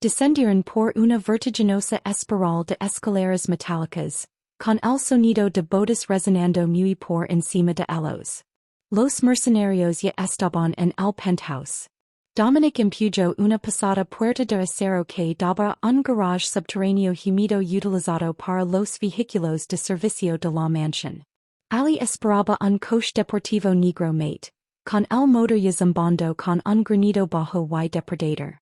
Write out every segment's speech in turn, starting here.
Descendieron por una vertiginosa espiral de escaleras metálicas, con el sonido de botas resonando muy por encima de ellos. Los mercenarios ya estaban en el penthouse. Dominic empujó una pesada puerta de acero que daba a un garage subterráneo humedo utilizado para los vehículos de servicio de la mansión. Ali esperaba un coche deportivo negro mate, con el motor ya zumbando con un granido bajo y depredador.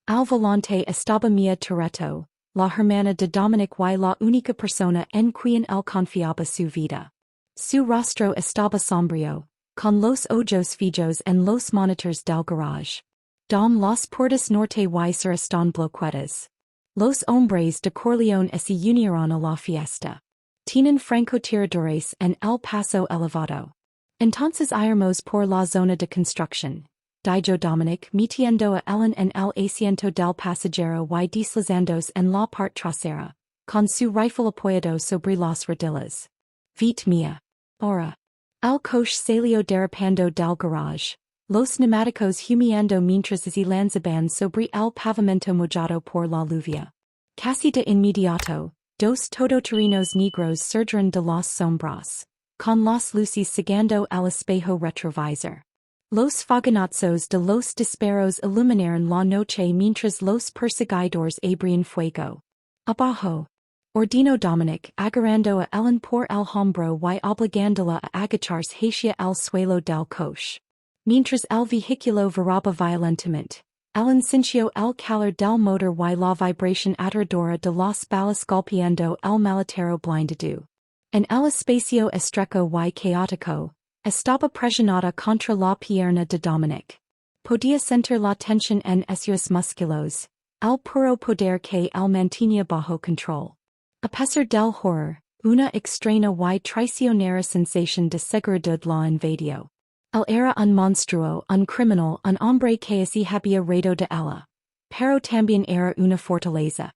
Al volante estaba Mia Toretto, la hermana de Dominic y la única persona en quien él confiaba su vida. Su rostro estaba sombrío, con los ojos fijos en los monitores del garage. Las puertas norte y sur están bloqueadas. Los hombres de Corleone se unieron a la fiesta. Tienen francotiradores en el paso elevado. Entonces iremos por la zona de construcción. Dijo Dominic metiendo a Ellen en el asiento del pasajero y deslizandos en la parte trasera, con su rifle apoyado sobre las rodillas. Vite mía. Ahora. El coche salió derrapando del garage. Los neumáticos humeando mientras se lanzaban sobre el pavimento mojado por la lluvia. Casi de inmediato, dos todoterrenos negros surgieron de las sombras, con las luces cegando el espejo retrovisor. Los fogonazos de los disparos iluminaron la noche mientras los perseguidores abrían fuego. Abajo. Ordenó Dominic agarrando a Ellen por el hombro y obligándola a agacharse hacia el suelo del coche. Mientras el vehículo viraba violentamente, Ellen sintió el calor del motor y la vibración aterradora de las balas golpeando el maletero blindado. En el espacio estrecho y caótico, estaba presionada contra la pierna de Dominic. Podía sentir la tensión en sus músculos, el puro poder que él mantenía bajo control. A pesar del horror, una extraña y traicionera sensación de seguridad la invadió. Él era un monstruo, un criminal, un hombre que se había reído de ella. Pero también era una fortaleza.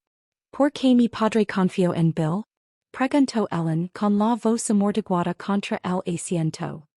¿Por qué mi padre confió en Bill? Preguntó Ellen con la voz amortiguada contra el asiento.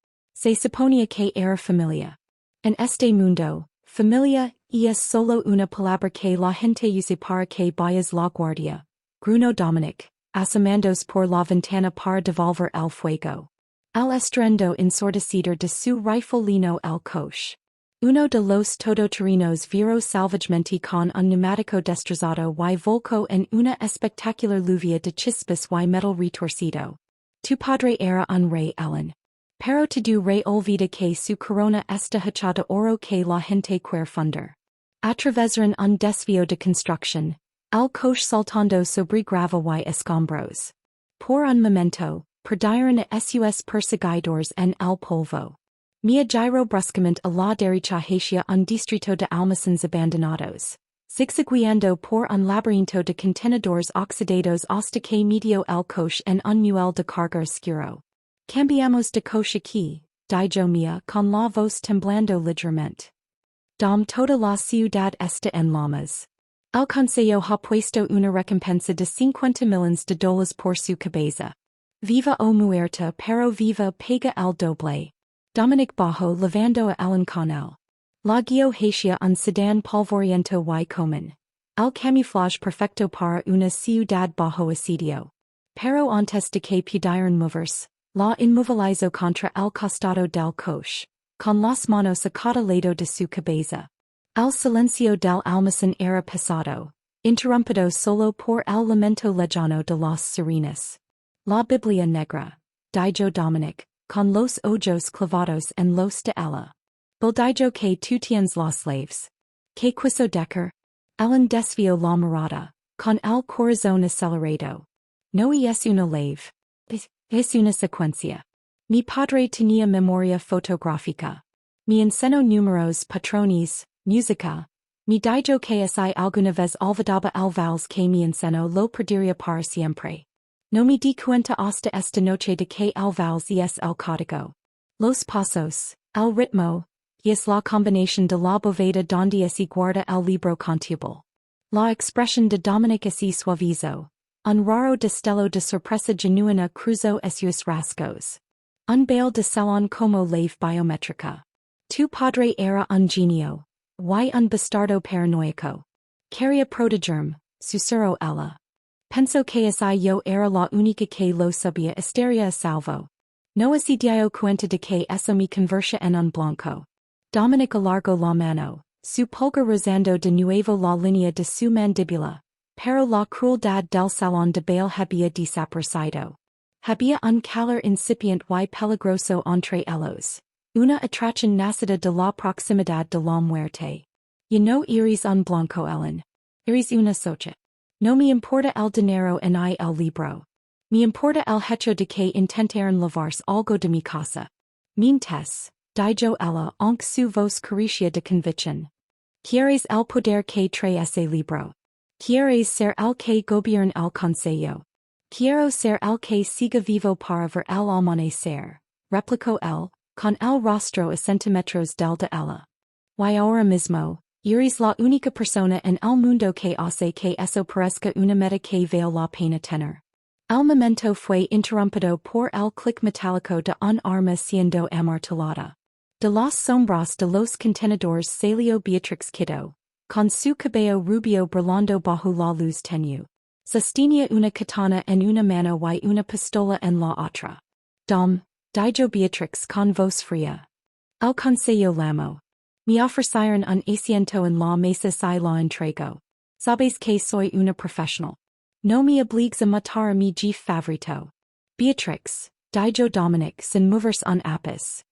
Se suponía que era familia. En este mundo, familia es solo una palabra que la gente usa para que vayas la guardia. Gruñó Dominic, asomándose por la ventana para devolver el fuego. El estruendo ensordecido de su rifle llenó el coche. Uno de los todoterrenos viró salvajemente con un neumático destrozado y volcó en una espectacular lluvia de chispas y metal retorcido. Tu padre era un rey, Ellen. Pero tu rey olvida que su corona está hecha de oro que la gente quiere fundar. Atravesaron un desvío de construcción, el coche saltando sobre grava y escombros. Por un momento, perdieron a sus perseguidores en el polvo. Mia giró bruscamente a la derecha hacia un distrito de almacenes abandonados, zigzagueando por un laberinto de contenedores oxidados hasta que metió el coche en un muelle de carga oscuro. Cambiamos de coche aquí, dijo Mia con la voz temblando ligeramente. Toda la ciudad está en llamas. El consejo ha puesto una recompensa de 50 millones de dólares por su cabeza. Viva o muerta pero viva paga el doble. Dominic bajo levando a Ellen con él. La guió hacia un sedán polvoriento y común. El camuflaje perfecto para una ciudad bajo asedio. Pero antes de que pudieran moverse, la inmovilizó contra el costado del coche, con las manos a cada lado de su cabeza. El silencio del almacén era pesado, interrumpido solo por el lamento lejano de las sirenas. La Biblia negra, dijo Dominic, con los ojos clavados en los de ella. Bill dijo que tú tienes las slaves. Que quiso Decker? Ellen desvió la mirada, con el corazón acelerado. No es una lave. Es una secuencia. Mi padre tenía memoria fotográfica. Me enseñó números, patrones, música. Me dijo que si alguna vez olvidaba el vals que me enseñó lo perdería para siempre. No me di cuenta hasta esta noche de que el vals es el código. Los pasos, el ritmo, es la combinación de la bóveda donde se guarda el libro contable. La expresión de Dominic se suavizó. Un raro destello de sorpresa genuina cruzó sus rasgos. Un baile de salón como lave biométrica. Tu padre era un genio. Y un bastardo paranoico. Quería protegerme, susurró ella. Penso que esa yo era la única que lo sabía estaría a salvo. No así dio cuenta de que eso me convertía en un blanco. Dominic alargó la mano, su pulgar rozando de nuevo la línea de su mandíbula, pero la crueldad del salón de baile había desaparecido. Había un calor incipiente y peligroso entre ellos. Una atracción nacida de la proximidad de la muerte. Y no eres un blanco Ellen. Eres una socha. No me importa el dinero ni el libro. Me importa el hecho de que intentaron lavarse algo de mi casa. Mientes, dijo ella aunque su voz carecía de convicción. ¿Quieres el poder que trae ese libro? ¿Quieres ser el que gobierne el consejo? Quiero ser el que siga vivo para ver el amanecer, replicó él, con el rostro a centímetros del de ella. Y ahora mismo, eres la única persona en el mundo que hace que eso parezca una meta que vale la pena tener. El momento fue interrumpido por el clic metálico de un arma siendo amartillada. De las sombras de los contenedores salió Beatrix Kiddo, con su cabello rubio brillando bajo la luz tenue. Sostenía una katana en una mano y una pistola en la otra. Dijo Beatrix con voz fría. El consejo lamo. Me ofrecieron un asiento en la mesa si la entrego. Sabes que soy una profesional. No me obligues a matar a mi jefe favorito. Beatrix, dijo Dominic sin moverse un ápice.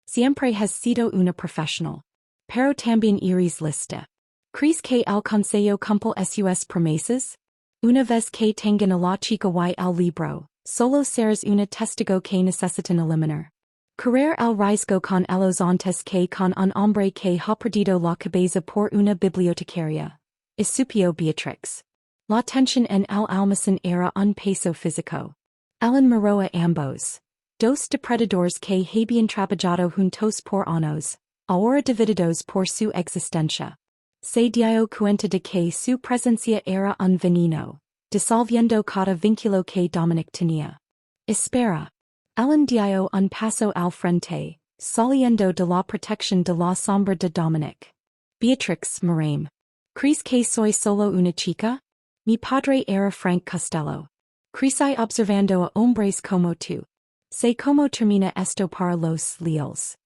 Siempre has sido una profesional. Pero también eres lista. ¿Crees que el consejo cumple sus promesas? Una vez que tengan a la chica y el libro, solo serás una testigo que necesitan eliminar. Correr el riesgo con ellos antes que con un hombre que ha perdido la cabeza por una bibliotecaria. Supió Beatrix. La tensión en el almacén era un peso físico. Ellen miró a ambos. Dos depredadores que habían trabajado juntos por años, ahora divididos por su existencia. Se dio cuenta de que su presencia era un veneno, disolviendo cada vínculo que Dominic tenía. Espera. Ellen dio un paso al frente, saliendo de la protección de la sombra de Dominic. Beatrix Marame. ¿Crees que soy solo una chica? Mi padre era Frank Costello. Crecí observando a hombres como tú. Sé cómo termina esto para los leales.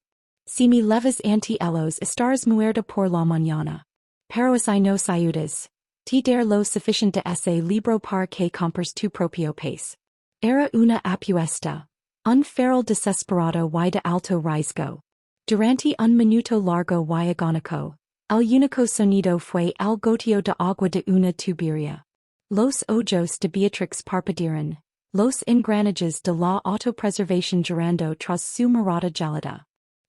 Si me leves ante ellos estarás muerta por la mañana. Pero si no ayudas, te dar lo suficiente ese libro para que compres tu propio pez. Era una apuesta. Un feral desesperado y de alto riesgo. Durante un minuto largo y agónico, el único sonido fue el goteo de agua de una tubería. Los ojos de Beatrix parpadearon, los engranajes de la autopreservación girando tras su mirada gelada.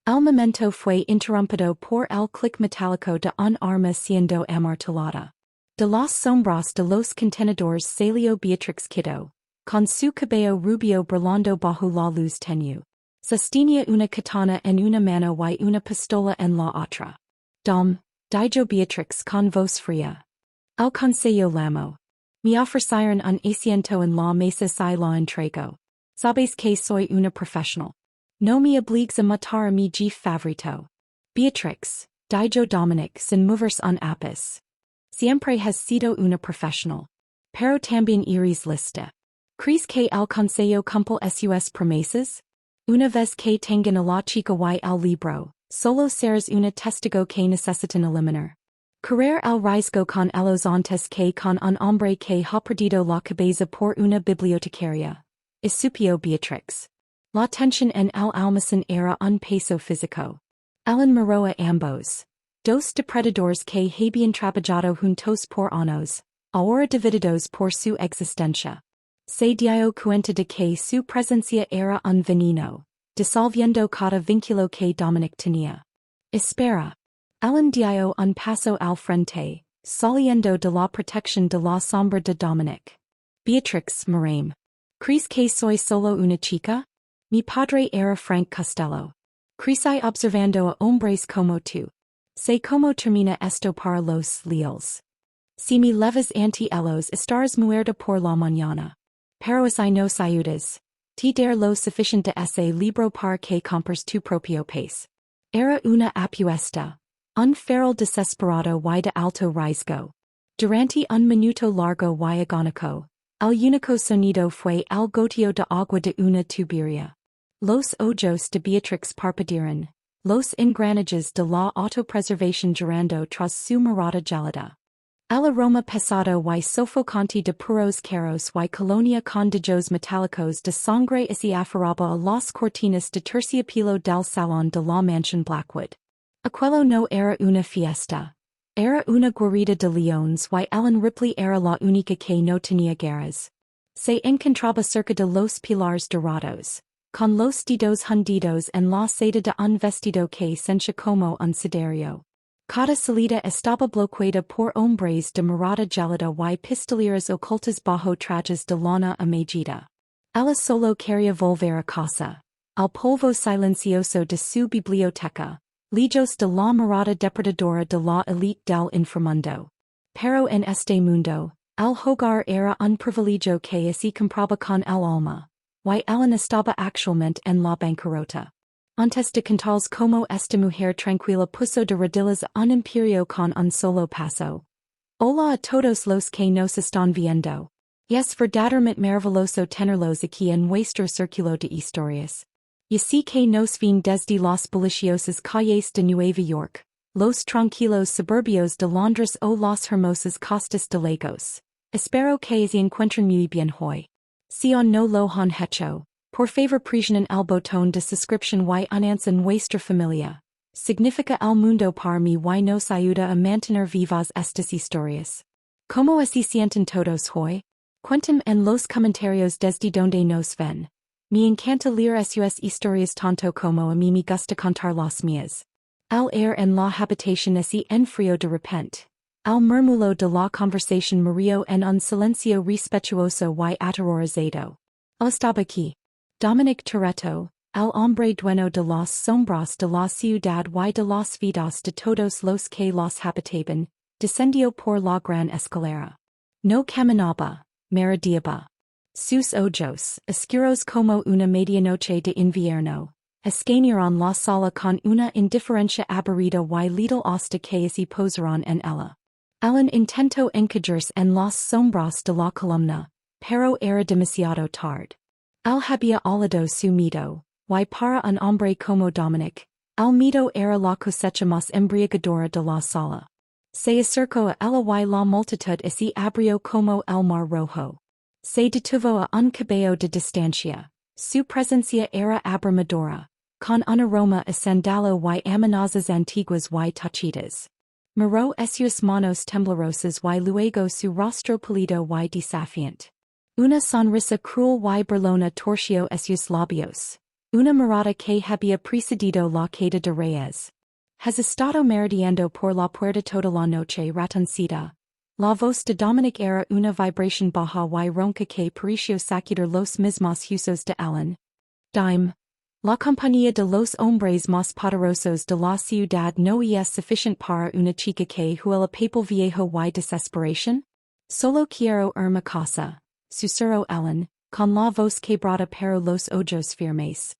El momento fue interrumpido por el clic metálico de un arma siendo amartillada. De las sombras de los contenedores salió Beatrix Kiddo, con su cabello rubio brillando bajo la luz tenue. Sostenía una katana en una mano y una pistola en la otra. Dijo Beatrix con voz fría. El consejo lamo. Me ofrecieron un asiento en la mesa si la entrego. Sabes que soy una profesional. No me obligues a matar a mi jefe favorito. Beatrix, dijo Dominic sin moverse un ápice. Siempre has sido una profesional. Pero también eres lista. ¿Crees que el consejo cumple sus promesas? Una vez que tengan a la chica y el libro, solo serás una testigo que necesitan eliminar. Correr el riesgo con ellos antes que con un hombre que ha perdido la cabeza por una bibliotecaria. Supió Beatrix. La tensión en el almacén era un peso físico. Ellen miró a ambos. Dos depredadores que habían trabajado juntos por años, ahora divididos por su existencia. Se dio cuenta de que su presencia era un veneno, disolviendo cada vínculo que Dominic tenía. Espera. Ellen dio un paso al frente, saliendo de la protección de la sombra de Dominic. Beatrix Marame. ¿Crees que soy solo una chica? Mi padre era Frank Costello. Crecí observando a hombres como tú. Sé cómo termina esto para los leales. Si me leves ante ellos estarás muerta por la mañana. Pero si no ayudas, te dar lo suficiente ese libro para que compres tu propio pez. Era una apuesta. Un feral desesperado y de alto riesgo. Durante un minuto largo y agónico, el único sonido fue el goteo de agua de una tubería. Los ojos de Beatrix parpadearon, los engranajes de la autopreservación girando tras su mirada gelada. El aroma pesado y sofocante de puros caros y colonia con dejos metálicos de sangre y aferraba a las cortinas de terciopelo del salón de la mansión Blackwood. Aquello no era una fiesta. Era una guarida de leones y Ellen Ripley era la única que no tenía garras. Se encontraba cerca de los pilares dorados, con los dedos hundidos en la seda de un vestido que sencha como un siderio. Cada salida estaba bloqueada por hombres de mirada gelada y pistoleras ocultas bajo trajes de lana amagida. Ella solo quería volver a casa. Al polvo silencioso de su biblioteca, lejos de la mirada depredadora de la élite del inframundo. Pero en este mundo, el hogar era un privilegio que se compraba con el alma, y Ellen estaba actualmente en la bancarrota. Antes de contarles como esta mujer tranquila puso de rodillas un imperio con un solo paso. Hola a todos los que nos están viendo. Es verdaderamente maravilloso tenerlos aquí en nuestro círculo de historias. Y sí que nos ven desde las buliciosas calles de Nueva York, los tranquilos suburbios de Londres o las hermosas costas de Lagos. Espero que se encuentren muy bien hoy. Si on no lo han hecho, por favor presionen el botón de suscripción y unanse nuestra familia. Significa el mundo para mí y nos ayuda a mantener vivas estas historias. ¿Cómo se sienten todos hoy? Cuéntenme en los comentarios desde donde nos ven. Me encanta leer sus historias tanto como a mí me gusta contar las mías. El air en la habitación se enfrió de repente. El murmullo de la conversación murió en un silencio respetuoso y aterrorizado. Estaba aquí. Dominic Toretto, el hombre dueño de las sombras de la ciudad y de las vidas de todos los que las habitaban, descendió por la gran escalera. No caminaba, merodeaba. Sus ojos, oscuros como una medianoche de invierno, escanearon la sala con una indiferencia aburrida y little hasta que se posaron en ella. Ellen intentó encajarse en las sombras de la columna, pero era demasiado tarde. Él había olvidado su miedo, y para un hombre como Dominic, el miedo era la cosecha más embriagadora de la sala. Se acercó a ella y la multitud se abrió como el mar rojo. Se detuvo a un cabello de distancia. Su presencia era abrumadora, con un aroma a sandalo y amenazas antiguas y tachitas. Miró sus manos temblorosas y luego su rostro pálido y desafiante. Una sonrisa cruel y burlona torció sus labios. Una mirada que había precedido la queda de Reyes. Has estado merodeando por la puerta toda la noche ratoncita. La voz de Dominic era una vibración baja y ronca que pareció sacudir los mismos huesos de Ellen. Dime. La compañía de los hombres más poderosos de la ciudad no es suficiente para una chica que huele papel viejo y desesperación? Solo quiero irme a casa. Susurró Ellen, con la voz quebrada pero los ojos firmes.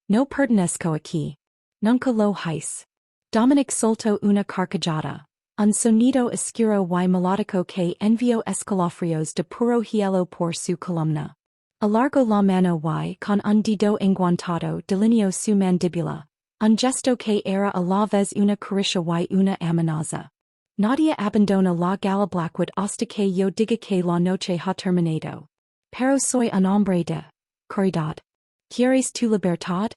No pertenezco aquí. Nunca lo hice. Dominic soltó una carcajada. Un sonido oscuro y melódico que envió escalofríos de puro hielo por su columna. Alargó la mano y, con un dedo enguantado, delineó su mandíbula. Un gesto que era a la vez una caricia y una amenaza. Nadie abandona la gala Blackwood hasta que yo diga que la noche ha terminado. Pero soy un hombre de caridad. ¿Quieres tu libertad?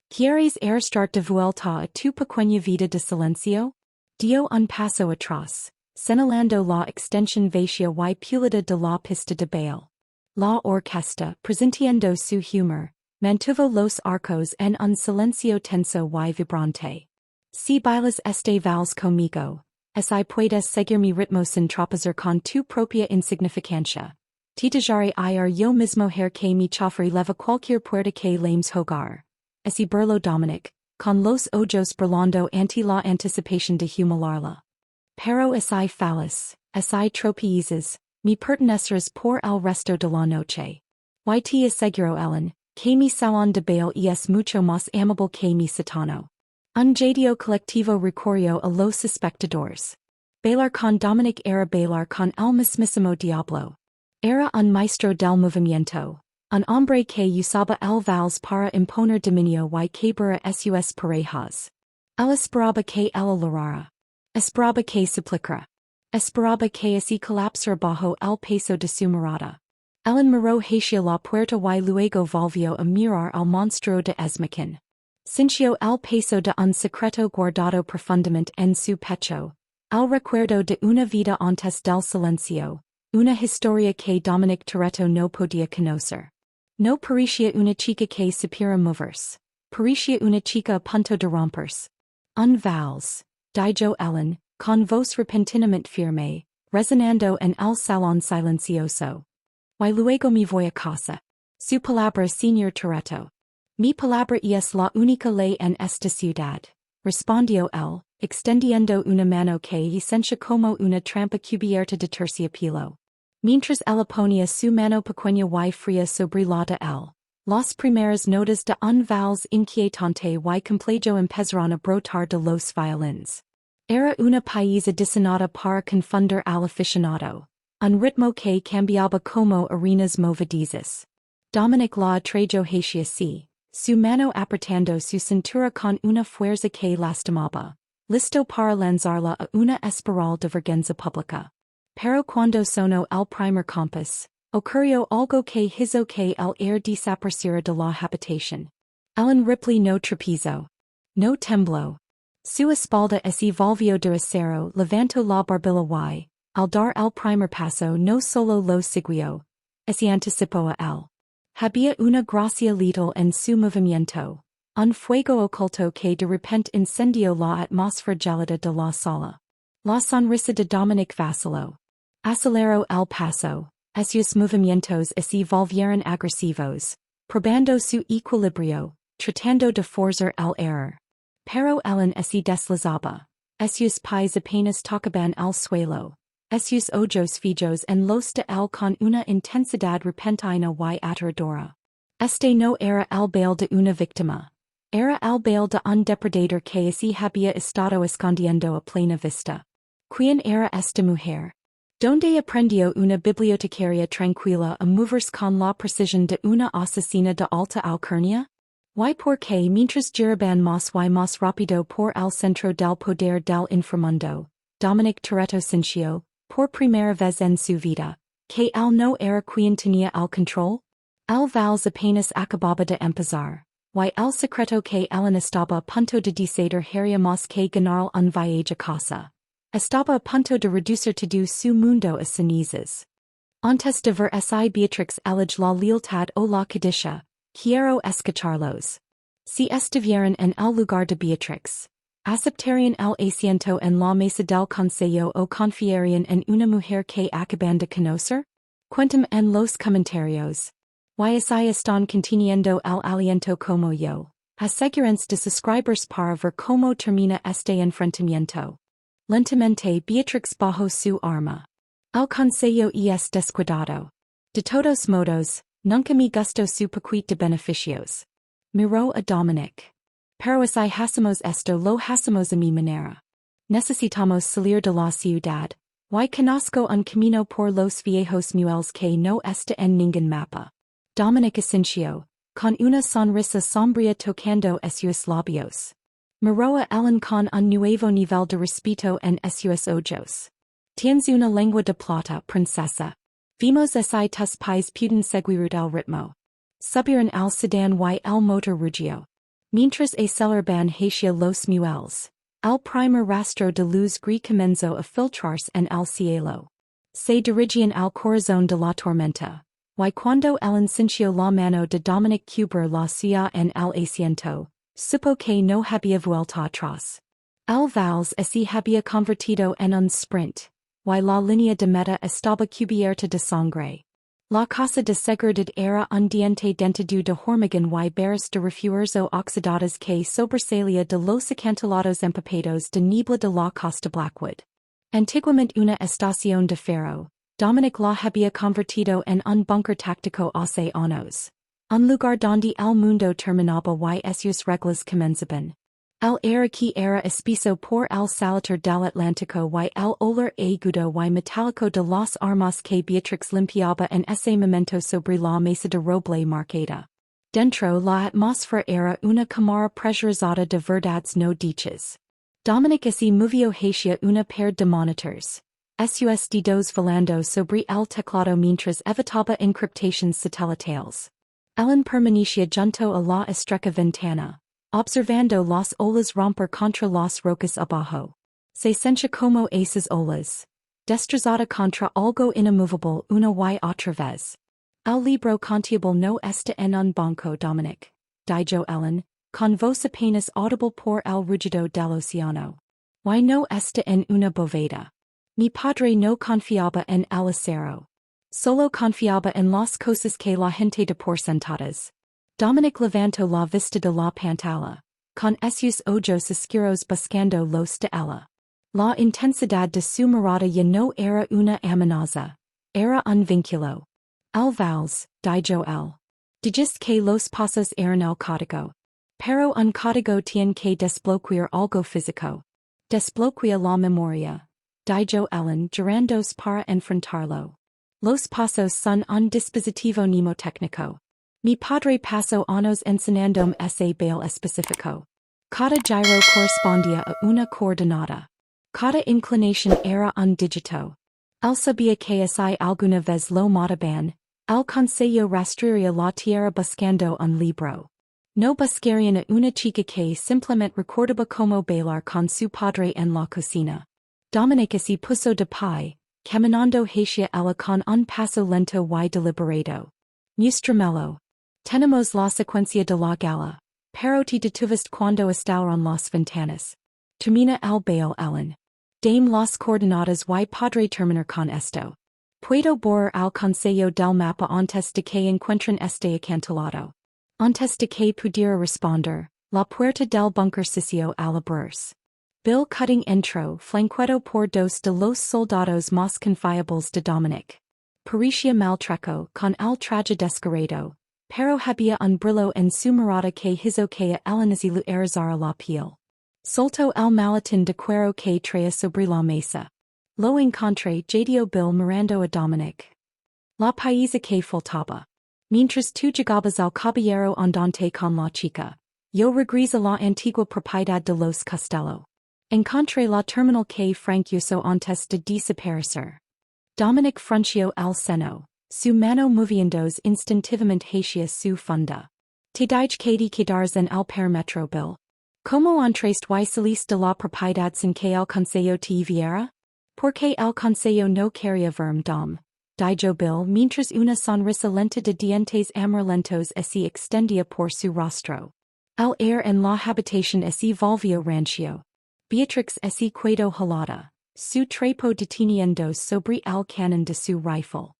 ¿Quieres arrastrar de vuelta a tu pequeña vida de silencio? Dio un paso atrás, señalando la extensión vacía y pulida de la pista de baile. La orquesta, presentiendo su humor, mantuvo los arcos en un silencio tenso y vibrante. Si bailas este vals conmigo, si puedes seguir mi ritmo sin tropezar con tu propia insignificancia. Te dejaré ir yo mismo que mi chofer leva cualquier puerta que lames hogar. Así burló Dominic, con los ojos burlando ante la anticipación de humilarla. Pero si fallas, si tropiezas, me pertenecerás por el resto de la noche. Y te aseguro Ellen, que mi salón de baile es mucho más amable que mi sótano. Un jadio colectivo recorrió a los espectadores. Bailar con Dominic era bailar con el mismísimo diablo. Era un maestro del movimiento. Un hombre que usaba el vals para imponer dominio y quebrar sus parejas. El esperaba que el lograra. Esperaba que suplicara. Esperaba que así colapsara bajo el peso de su mirada. El miró hacia la puerta y luego volvió a mirar al monstruo de Esmaquin. Sintió el peso de un secreto guardado profundamente en su pecho. El recuerdo de una vida antes del silencio. Una historia que Dominic Toretto no podía conocer. No parecía una chica que supiera moverse. Parecía una chica a punto de romperse. Un vals, dijo Ellen, con voz repentinamente firme, resonando en el salón silencioso. Y luego me voy a casa. Su palabra, señor Toretto. Mi palabra es la única ley en esta ciudad, respondió él, extendiendo una mano que sentia como una trampa cubierta de terciopelo. Mientras ella ponía su mano pequeña y fría sobre la de él, las primeras notas de un vals inquietante y complejo empezaron a brotar de los violins. Era una pieza diseñada para confundir al aficionado, un ritmo que cambiaba como arenas movedizas. Dominic la atrajo hacia sí, su mano apretando su cintura con una fuerza que lastimaba, listo para lanzarla a una espiral de vergüenza pública. Pero cuando sonó el primer compás, ocurrió algo que hizo que el air desapareciera de la habitación. Ellen Ripley no trapezó. No tembló. Su espalda se volvió de acero, levantó la barbilla y, al dar el primer paso no solo lo siguió, se anticipó a él. Había una gracia letal en su movimiento, un fuego oculto que de repente incendió la atmósfera gelada de la sala. La sonrisa de Dominic vaciló. Aceleró el paso, sus movimientos se volvieron agresivos, probando su equilibrio, tratando de forzar el error. Pero Ellen se deslizaba, sus pies apenas tocaban el suelo, sus ojos fijos en los de él con una intensidad repentina y aterradora. Este no era el baile de una víctima. Era el baile de un depredador que se había estado escondiendo a plena vista. ¿Quién era esta mujer? Donde aprendió una bibliotecaria tranquila a moverse con la precisión de una asesina de alta alcurnia? ¿Y por qué mientras giraban más y más rápido por el centro del poder del inframundo, Dominic Toretto sintió, por primera vez en su vida, que él no era quien tenía el control? El vals apenas acababa de empezar, y el secreto que Ellen estaba a punto de decidir haría más que ganar un viaje a casa. Estaba a punto de reducir todo su mundo a cenizas. Antes de ver si Beatrix elige la lealtad o la codicia, quiero escucharlos. Si estuvieran en el lugar de Beatrix, aceptarían el asiento en la mesa del consejo o confiarían en una mujer que acaban de conocer? Cuéntame en los comentarios. Y si están conteniendo el aliento como yo, asegúrense de suscribirse para ver cómo termina este enfrentamiento. Lentamente Beatrix bajó su arma. El consejo es descuidado. De todos modos, nunca me gustó su paquete de beneficios. Miró a Dominic. Pero si hacemos esto lo hacemos a mi manera. Necesitamos salir de la ciudad, y conozco un camino por los viejos muelles que no está en ningún mapa. Dominic asintió, con una sonrisa sombría tocando sus labios. Miró a Ellen con un nuevo nivel de respeto en sus ojos. Tienes una lengua de plata, princesa. Vimos si tus pies pueden seguir el ritmo. Subieron al sedán y el motor rugió. Mientras aceleraban hacia los muelles, el primer rastro de luz gris comenzó a filtrarse en el cielo. Se dirigían al corazón de la tormenta, y cuando Ellen sintió la mano de Dominic cubrir la suya en el asiento, supo que no había vuelta atrás. El vals se había convertido en un sprint, y la línea de meta estaba cubierta de sangre. La casa de seguridad era un diente dentado de hormigón y barras de refuerzo oxidadas que sobresalía de los acantilados empapados de niebla de la costa Blackwood. Antiguamente una estación de ferro, Dominic la había convertido en un búnker táctico hace años. Un lugar donde el mundo terminaba y sus reglas comenzaban. Al era que era espiso por al salator del Atlántico y el olor agudo y metálico de las armas que Beatrix limpiaba en ese momento sobre la mesa de roble marcada. Dentro la atmósfera era una cámara presurizada de verdades no dichas. Dominic se movió hacia una pair de monitors. Sus dedos volando sobre el teclado mientras evitaba encriptations satelitales. Ellen permanecía junto a la estrecha ventana, observando las olas romper contra las rocas abajo. Se sentía como esas olas, destrozada contra algo inamovable una y otra vez. El libro contiable no está en un banco, Dominic, dijo Ellen, con voz apenas audible por el rugido del océano. Y no está en una bóveda. Mi padre no confiaba en el acero. Solo confiaba en las cosas que la gente da por sentadas. Dominic levantó la vista de la pantalla, con esos ojos oscuros buscando los de ella. La intensidad de su mirada ya no era una amenaza, era un vínculo. El vals, dijo él. Dijiste que los pasos eran el código. Pero un código tiene que desbloquear algo físico. Desbloquea la memoria, dijo Ellen girándose para enfrentarlo. Los pasos son un dispositivo mnemotécnico. Mi padre pasó años enseñándome ese baile específico. Cada giro correspondía a una coordenada. Cada inclinación era un dígito. Él sabía que si alguna vez lo mataban, el consejo rastrearía la tierra buscando un libro. No buscarían a una chica que simplemente recordaba como bailar con su padre en la cocina. Dominic se puso de pie, caminando hacia ella con un paso lento y deliberado. Muéstramelo. Tenemos la secuencia de la gala, pero te detuviste cuando estaban las ventanas. Termina el baile, Ellen. Dame las coordenadas y podré terminar con esto. Puedo borrar al consejo del mapa antes de que encuentren este acantilado. Antes de que pudiera responder, la puerta del bunker sitio al abrirse. Bill Cutting entró flanqueado por dos de los soldados más confiables de Dominic. Parecía maltrecho con el traje desgarrado, pero había un brillo en su mirada que hizo que a Ellen se le erizara la piel. Soltó el maletín de cuero que traía sobre la mesa. Lo encontré, dijo Bill mirando a Dominic. La paisa que faltaba. Mientras tú llegabas al caballero andante con la chica, yo regresé a la antigua propiedad de los Costello. Encontré la terminal que Frank usó antes de desaparecer. Dominic frunció el seno, su mano moviéndose instintivamente hacia su funda. Te dije que te quedaras en el perímetro, Bill. ¿Cómo entraste y saliste de la propiedad sin que el consejo te viera? Porque el consejo no quería verme, Dom, dijo Bill mientras una sonrisa lenta de dientes amarillentos se extendía por su rostro. El air en la habitación se volvió rancio. Beatrix se quedó helada, su trapo deteniendo sobre el cañón de su rifle.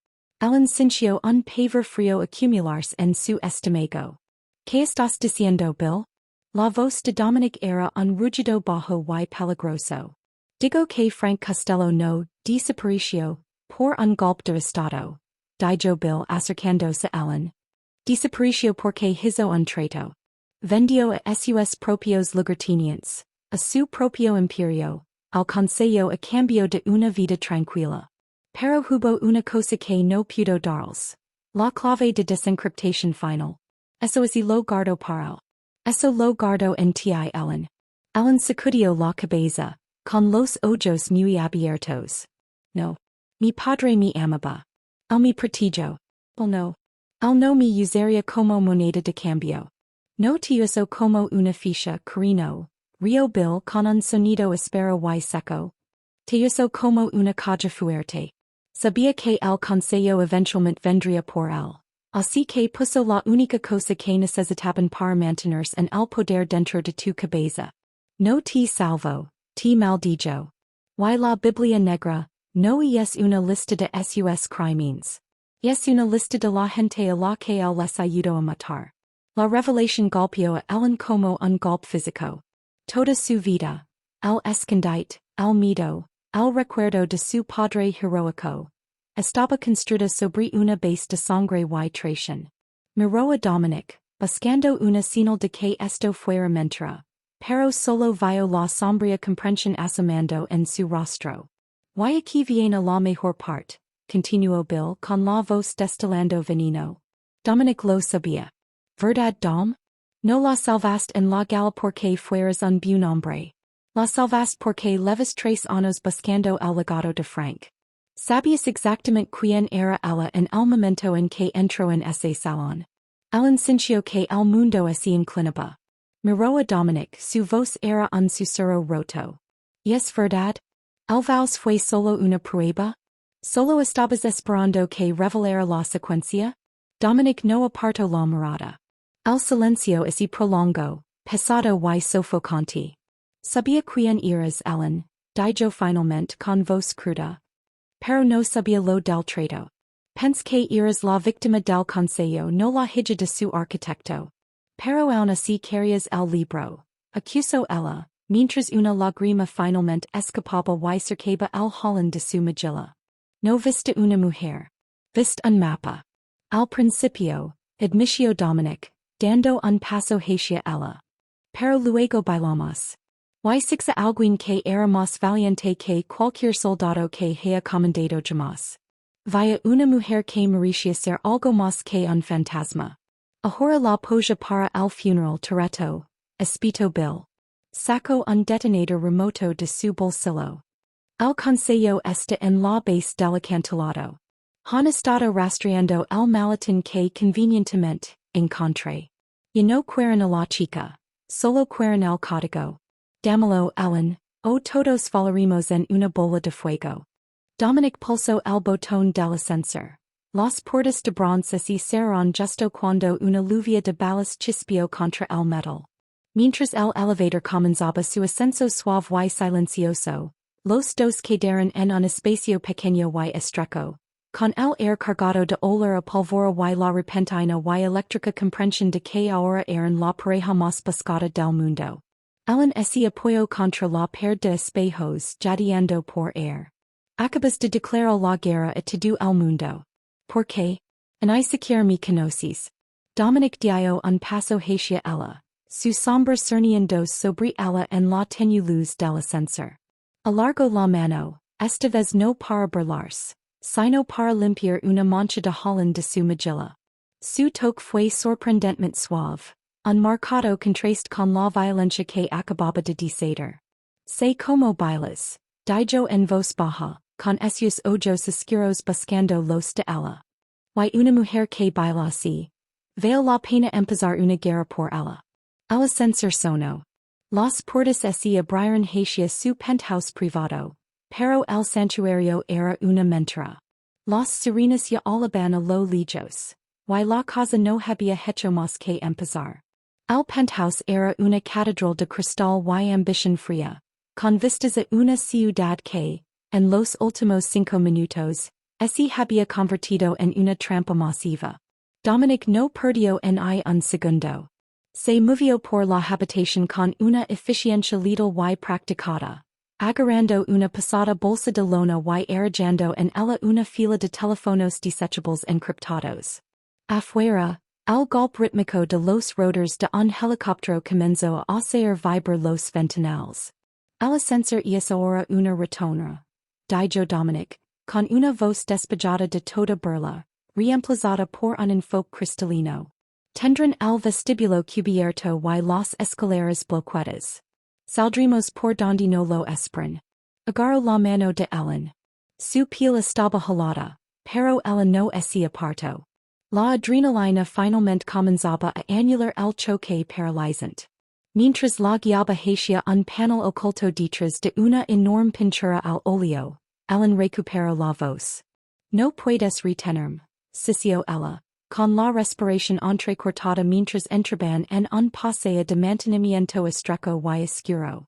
Ellen sintió un pavor frío acumularse en su estómago. ¿Qué estás diciendo, Bill? La voz de Dominic era un rugido bajo y peligroso. Digo que Frank Costello no desapareció por un golpe de estado, dijo Bill acercándose a Ellen. Desapareció porque hizo un trato. Vendió a sus propios lugartenientes, a su propio imperio, al consejo a cambio de una vida tranquila. Pero hubo una cosa que no pudo darles. La clave de desencriptación final. Eso es lo guardo para él. Eso lo guardo en ti, Ellen. Ellen sacudió la cabeza, con los ojos muy abiertos. No. Mi padre me amaba. Él me protegió. No. Él no me usaría como moneda de cambio. No te uso como una ficha, carino, río Bill con un sonido áspero y seco. Te uso como una caja fuerte. Sabía que el consejo eventualmente vendría por él. Así que puso la única cosa que necesitaban para mantenerse en el poder dentro de tu cabeza. No te salvo, te maldijo. Y la Biblia negra, no es una lista de sus crímenes. Es una lista de la gente a la que él les ayudó a matar. La revelación golpeó a Ellen como un golpe físico. Toda su vida, el escondite, el miedo, el recuerdo de su padre heroico, estaba construida sobre una base de sangre y traición. Miró a Dominic, buscando una señal de que esto fuera mentira, pero solo vio la sombría comprensión asomando en su rostro. Y aquí viene la mejor parte, continuó Bill con la voz destilando veneno. Dominic lo sabía. ¿Verdad, Dom? No la salvaste en la gala porque fueras un buen hombre. La salvaste porque leves 3 años buscando el legado de Frank. ¿Sabías exactamente quién era ella en el momento en que entró en ese salón? Alan sintió que el mundo se inclinaba. Miró a Dominic, su voz era un susurro roto. ¿Y es verdad? ¿El vals fue solo una prueba? ¿Solo estabas esperando que revelara la secuencia? Dominic no apartó la mirada. El silencio se prolongó, pesado y sofocante. Sabía quién eras, Ellen, dijo finalmente con voz cruda. Pero no sabía lo del trato. Pensé que eras la víctima del consejo, no la hija de su arquitecto. Pero aún así querías el libro. Acusó ella, mientras una lágrima finalmente escapaba y cercaba el holland de su mejilla. No viste una mujer. Viste un mapa. Al principio, admitió Dominic, dando un paso hacia ella. Pero luego bailamos. Y sixa alguien que era más valiente que cualquier soldado que haya comandado jamás. Vaya una mujer que merecía ser algo más que un fantasma. Ahora la polla para el funeral Toretto, espito Bill. Sacó un detonador remoto de su bolsillo. El consejo este en la base del acantilado. Han estado rastreando el maletín que convenientemente encontré. Y no quieren a la chica, solo quieren el código. Dámelo, Ellen, o todos volaremos en una bola de fuego. Dominic pulsó el botón del ascensor. Las puertas de bronce se cerraron justo cuando una lluvia de balas chispeó contra el metal. Mientras el elevator comenzaba su ascenso suave y silencioso, los dos quedaron en un espacio pequeño y estrecho, con el aire cargado de olor a pólvora y la repentina y eléctrica comprensión de que ahora eran la pareja más buscada del mundo. Ellen se apoyó contra la pared de espejos jadeando por air. Acabas de declarar la guerra a todo el mundo. ¿Por qué? Ni siquiera me conoces. Dominic dio un paso hacia ella, su sombra cerniendo sobre ella en la tenue luz del ascensor. Alargó la mano, esta vez no para burlarse, sino para limpiar una mancha de holland de su mejilla. Su toque fue sorprendentemente suave. Un marcado contraste con la violencia que acababa de descender. Sé como bailas, dijo en voz baja, con esos ojos oscuros buscando los de ella. Y una mujer que baila así. Vale la pena empezar una guerra por ella. El ascensor sonó. Las puertas se abrieron hacia su penthouse privado, pero el santuario era una mentira. Las sirenas ya alaban a lo lejos, y la casa no había hecho más que empezar. El penthouse era una catedral de cristal y ambición fría, con vistas a una ciudad que, en los últimos 5 minutos, se había convertido en una trampa masiva. Dominic no perdió en un segundo. Se movió por la habitación con una eficiencia letal y practicada, agarrando una pesada bolsa de lona y erigendo en ella una fila de teléfonos desechables encriptados. Afuera, el golpe rítmico de los rotors de un helicóptero comenzó a hacer vibrar los ventanales. El ascensor es ahora una rotonda, dijo Dominic, con una voz despejada de toda burla, reemplazada por un enfoque cristalino. Tendrán el vestíbulo cubierto y las escaleras bloqueadas. Saldremos por donde no lo esperan. Agarró la mano de Ellen. Su piel estaba helada, pero ella no se apartó. La adrenalina finalmente comenzaba a anular el choque paralizante. Mientras la guiaba hacia un panel oculto detrás de una enorme pintura al óleo, Ellen recuperó la voz. No puedes retenerme, sisió ella, con la respiración entrecortada mientras entraban en un paseo de mantenimiento estrecho y oscuro.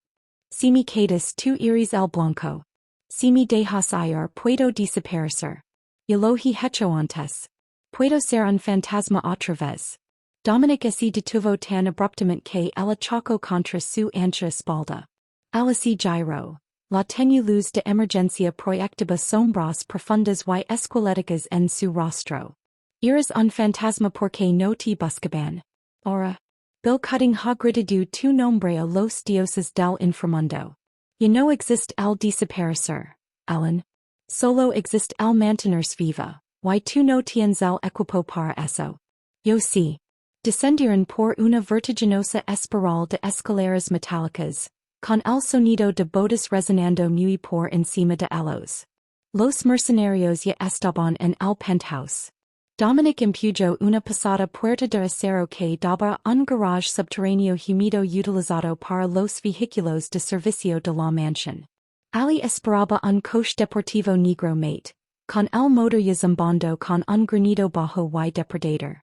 Si me quedas tú eres el blanco. Si me dejas ir puedo desaparecer. Y lo he hecho antes. Puedo ser un fantasma otra vez. Dominic se detuvo tan abruptamente que ella chocó contra su ancha espalda. Ella se giró. La tenue luz de emergencia proyectaba sombras profundas y esqueléticas en su rostro. Eres un fantasma porque no te buscaban. Ahora. Bill cutting ha gritidou tu nombre a los dioses del inframundo. Y no exist el desaparecer, Ellen. Solo exist el mantenerse viva, y tu no tienes el equipo para eso. Yo sí. Descendieron por una vertiginosa espiral de escaleras metálicas, con el sonido de botas resonando muy por encima de ellos. Los mercenarios ya estaban en el penthouse. Dominic empujó una pesada puerta de acero que daba un garage subterráneo humedo utilizado para los vehículos de servicio de la mansión. Ali esperaba un coche deportivo negro mate, con el motor ya zumbando con un granido bajo y depredador.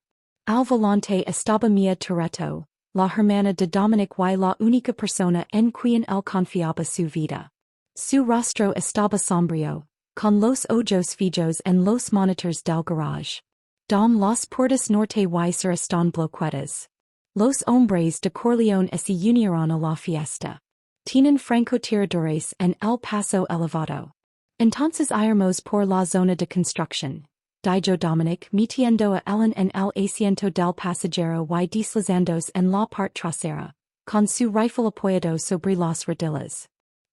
Al volante estaba Mia Toretto, la hermana de Dominic y la única persona en quien él confiaba su vida. Su rostro estaba sombrío, con los ojos fijos en los monitores del garage. Las puertas norte y sur están bloqueadas. Los hombres de Corleone se unieron a la fiesta. Tienen francotiradores en el paso elevado. Entonces iremos por la zona de construcción. Dijo Dominic metiendo a Ellen en el asiento del pasajero y deslizandos en la parte trasera, con su rifle apoyado sobre las rodillas.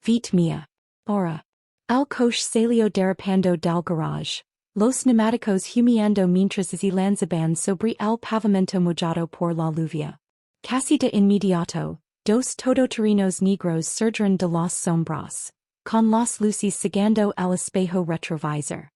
Vite mía. Ahora. El coche salió derrapando del garage. Los neumáticos humeando mientras se lanzaban sobre el pavimento mojado por la lluvia. Casi de inmediato, dos todoterrenos negros surgieron de las sombras, con las luces cegando el espejo retrovisor.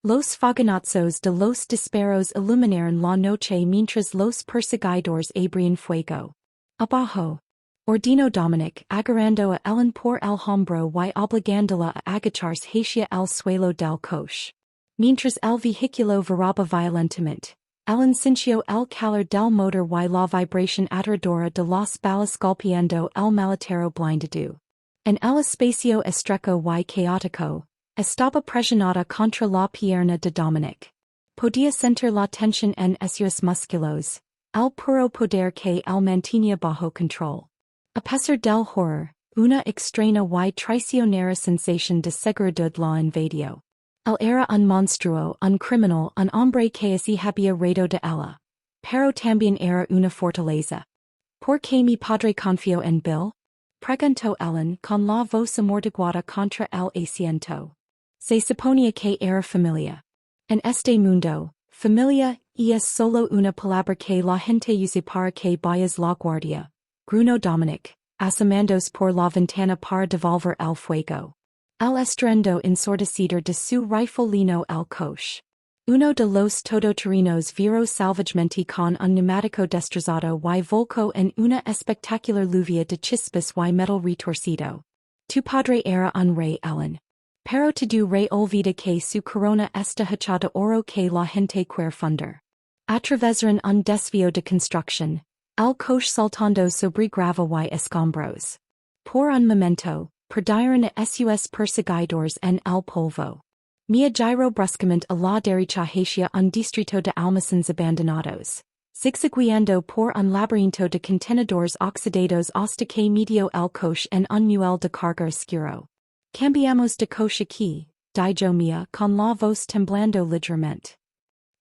Los fogonazos de los disparos iluminaron la noche mientras los perseguidores abrían fuego. Abajo. Ordenó Dominic agarrando a Ellen por el hombro y obligándola a agacharse hacia el suelo del coche. Mientras el vehículo viraba violentamente, Ellen sintió el calor del motor y la vibración aterradora de las balas golpeando el maletero blindado. En el espacio estrecho y caótico, estaba presionada contra la pierna de Dominic. Podía sentir la tensión en sus músculos, el puro poder que él mantenía bajo control. A pesar del horror, una extraña y traicionera sensación de seguridad la invadió. Él era un monstruo, un criminal, un hombre que se había reído de ella. Pero también era una fortaleza. ¿Por qué mi padre confió en Bill? Preguntó Ellen con la voz amortiguada contra el asiento. Se suponía que era familia. En este mundo, familia es solo una palabra que la gente usa para que vayas la guardia. Gruñó Dominic, asomándose por la ventana para devolver el fuego. El estruendo ensordecido de su rifle llenó el coche. Uno de los todoterrenos viró salvajemente con un neumático destrozado y volcó en una espectacular lluvia de chispas y metal retorcido. Tu padre era un rey, Ellen. Pero tu rey olvida que su corona está hecha de oro que la gente quiere fundar. Atravesaron un desvío de construcción, el coche saltando sobre grava y escombros. Por un momento, perdieron a sus perseguidores en el polvo. Mia giró bruscamente a la derecha hacia un distrito de almacenes abandonados, zigzagueando por un laberinto de contenedores oxidados hasta que metió el coche en un muelle de carga oscuro. Cambiamos de coche aquí, dijo Mia con la voz temblando ligeramente.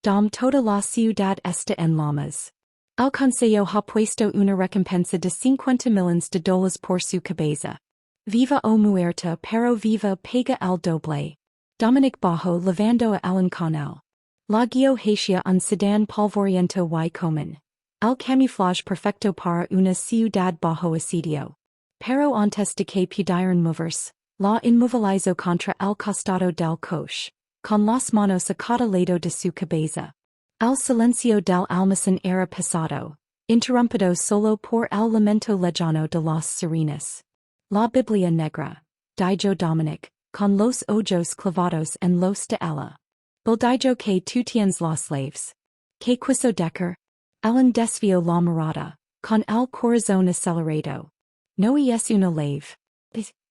Toda la ciudad está en llamas. El consejo ha puesto una recompensa de 50 millones de dólares por su cabeza. Viva o muerta pero viva paga el doble. Dominic bajo levando a Ellen con él. La guió hacia un sedán polvoriento y común. El camuflaje perfecto para una ciudad bajo asedio. Pero antes de que pudieran moverse, la inmovilizó contra el costado del coche, con las manos a cada lado de su cabeza. El silencio del almacén era pesado, interrumpido solo por el lamento lejano de las sirenas. La Biblia negra, dijo Dominic, con los ojos clavados en los de ella. Bill dijo que tú tienes las slaves. Que quiso Decker? Ellen desvió la mirada, con el corazón acelerado. No es una lave.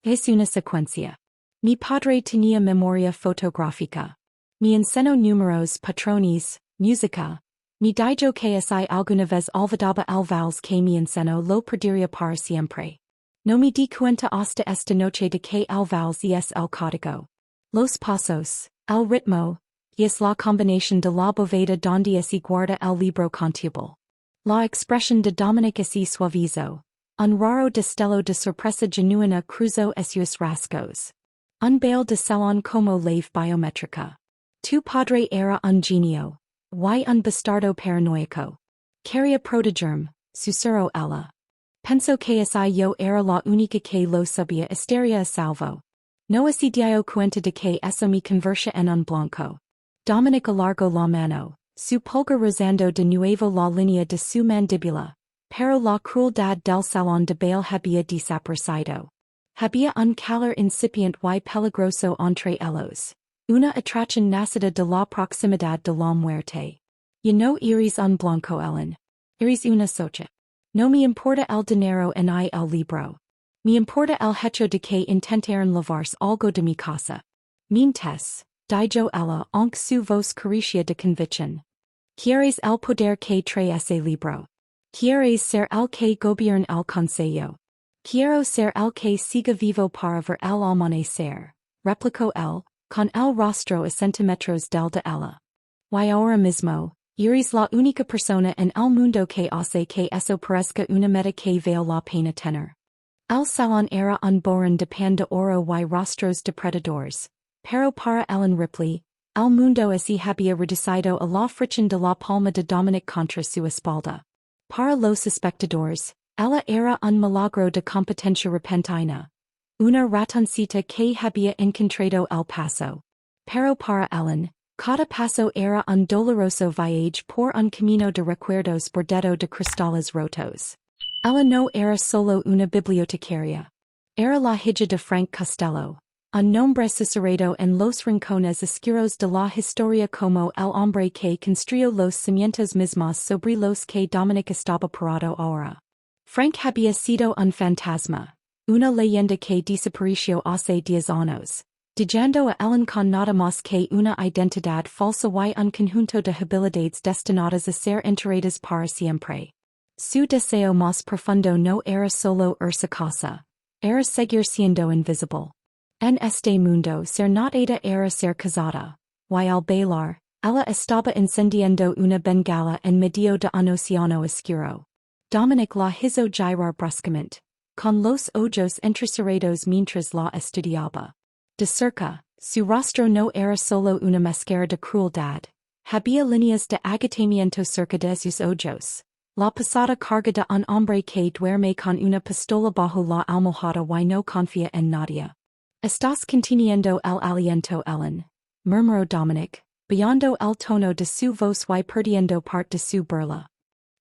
Es una secuencia. Mi padre tenía memoria fotográfica. Me enseñó números, patrones, música. Me dijo que si alguna vez olvidaba el vals que me enseñó lo perdería para siempre. No me di cuenta hasta esta noche de que el vals es el código. Los pasos, el ritmo, es la combinación de la bóveda donde se guarda el libro contable. La expresión de Dominic así suavizo. Un raro destello de sorpresa genuina cruzó esos rasgos. Un baile de salón como lave biométrica. Tu padre era un genio. Y un bastardo paranoico. Quería protegerme, susurró ella. Pensó que así yo era la única que lo sabía estaría a salvo. No así dio cuenta de que eso me convertía en un blanco. Dominic alargó la mano, su pulgar rozando de nuevo la línea de su mandíbula. Pero la crueldad del salón de baile había desaparecido. Había un calor incipient y peligroso entre ellos. Una atracción nacida de la proximidad de la muerte. Ya no eres un blanco Ellen. Eres una socha. No me importa el dinero ni el libro. Me importa el hecho de que intentaron lavarse algo de mi casa. Mientes, dijo ella aunque su voz carecía de convicción. ¿Quieres el poder que trae ese libro? ¿Quieres ser el que gobierne el consejo? Quiero ser el que siga vivo para ver el amanecer, replicó él, con el rostro a centímetros del de ella. Y ahora mismo, eres la única persona en el mundo que hace que eso parezca una meta que vale la pena tener. El salón era un borrón de pan de oro y rostros de predadores, pero para Ellen Ripley, el mundo así había reducido a la fricción de la palma de Dominic contra su espalda. Para los espectadores, ella era un milagro de competencia repentina. Una ratoncita que había encontrado el paso. Pero para Ellen, cada paso era un doloroso viaje por un camino de recuerdos bordado de cristales rotos. Ella no era solo una bibliotecaria. Era la hija de Frank Costello, un nombre susurrado en los rincones oscuros de la historia como el hombre que construyó los cimientos mismos sobre los que Dominic estaba parado ahora. Frank había sido un fantasma, una leyenda que desapareció hace 10 años, dejando a Ellen con nada más que una identidad falsa y un conjunto de habilidades destinadas a ser enterradas para siempre. Su deseo más profundo no era solo irse casa, era seguir siendo invisible. En este mundo ser nada era ser casada, y al bailar, ella estaba encendiendo una bengala en medio de un océano oscuro. Dominic la hizo girar bruscamente, con los ojos entrecerrados mientras la estudiaba. De cerca, su rostro no era solo una máscara de crueldad, había líneas de agotamiento cerca de sus ojos. La pasada carga de un hombre que duerme con una pistola bajo la almohada y no confía en nadie. Estás conteniendo el aliento Ellen, murmuró Dominic, bajando el tono de su voz y perdiendo parte de su burla.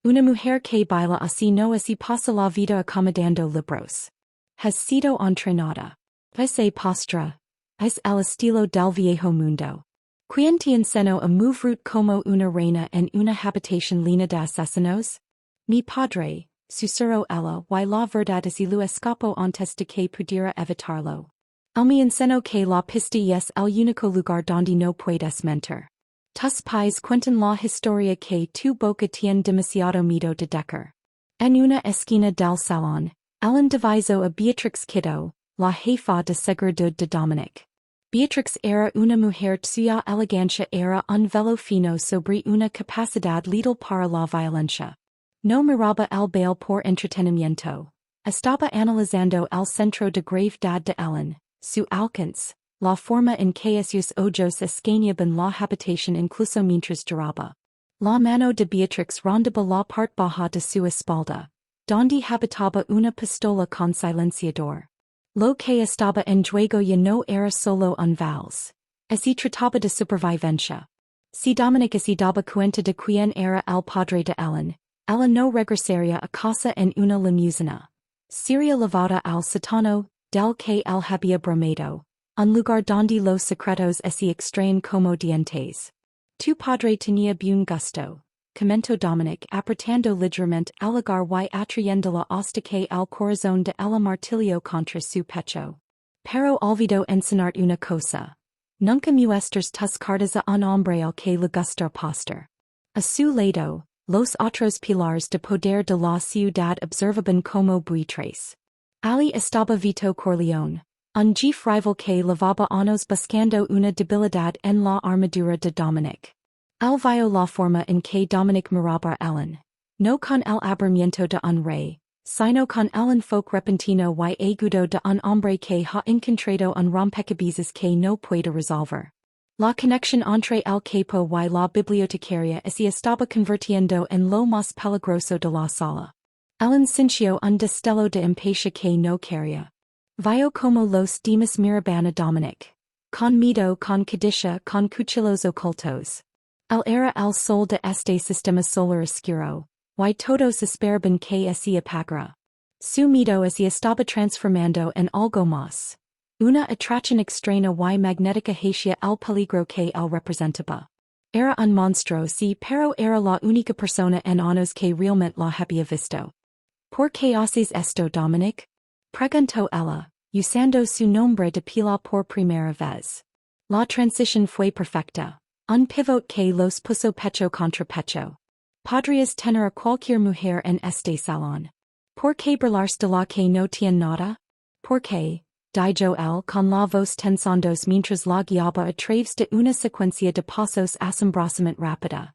Una mujer que baila así no así pasa la vida acomodando libros. Has sido entrenada. Ese postra. Es el estilo del viejo mundo. Quien te enseñó a mover como una reina en una habitación llena de asesinos? Mi padre, susurró ella, y la verdad es que lo escapó antes de que pudiera evitarlo. Él me enseñó que la pista es el único lugar donde no puedes mentir. Tus pies cuentan la historia que tu boca tiene demasiado miedo de decker. En una esquina del salón, Ellen devisó a Beatrix Kiddo, la jefa de seguridad de Dominic. Beatrix era una mujer cuya elegancia era un velo fino sobre una capacidad letal para la violencia. No miraba el baile por entretenimiento. Estaba analizando el centro de gravedad de Ellen, su alcance, la forma en que sus ojos escaneaban la habitación incluso mientras duraba. La mano de Beatrix rondaba la parte baja de su espalda, donde habitaba una pistola con silenciador. Lo que estaba en juego ya no era solo un vals. Se trataba de supervivencia. Si Dominic se daba cuenta de quién era el padre de Ellen, ella no regresaría a casa en una limusina. Sería llevada al sótano, del que él había bromado, un lugar donde los secretos se extraen como dientes. Tu padre tenía buen gusto, comentó Dominic apretando ligeramente el lugar y atrayéndola hasta que el corazón de ella martilló contra su pecho. Pero olvidó enseñar una cosa. Nunca muestras tus cartas a un hombre al que le gusta postar. A su lado, los otros pilares de poder de la ciudad observaban como buitres. Ali estaba Vito Corleone, un jefe rival que llevaba años buscando una debilidad en la armadura de Dominic. Él vio la forma en que Dominic miraba a Ellen. no con el abrimiento de un rey, sino con el enfoque repentino y agudo de un hombre que ha encontrado un rompecabezas que no puede resolver. La conexión entre el capo y la bibliotecaria se estaba convirtiendo en lo más peligroso de la sala. El sintió un destello de impacia que no quería. Vio como los demás miraban a Dominic. Con miedo, con codicia, con cuchillos ocultos. Él era el sol de este sistema solar oscuro, y todos esperaban que se apagara. Su miedo se estaba transformando en algo más. Una atracción extraña y magnética hacia el peligro que él representaba. Era un monstruo sí, pero era la única persona en años que realmente la había visto. ¿Por qué haces esto, Dominic? Preguntó ella, usando su nombre de pila por primera vez. La transición fue perfecta. Un pivot que los puso pecho contra pecho. Podrías tener a cualquier mujer en este salón. ¿Por qué burlarse de la que no tiene nada? ¿Por qué? Dijo él con la voz tensándose mientras la guiaba a través de una secuencia de pasos asombrosamente rápida.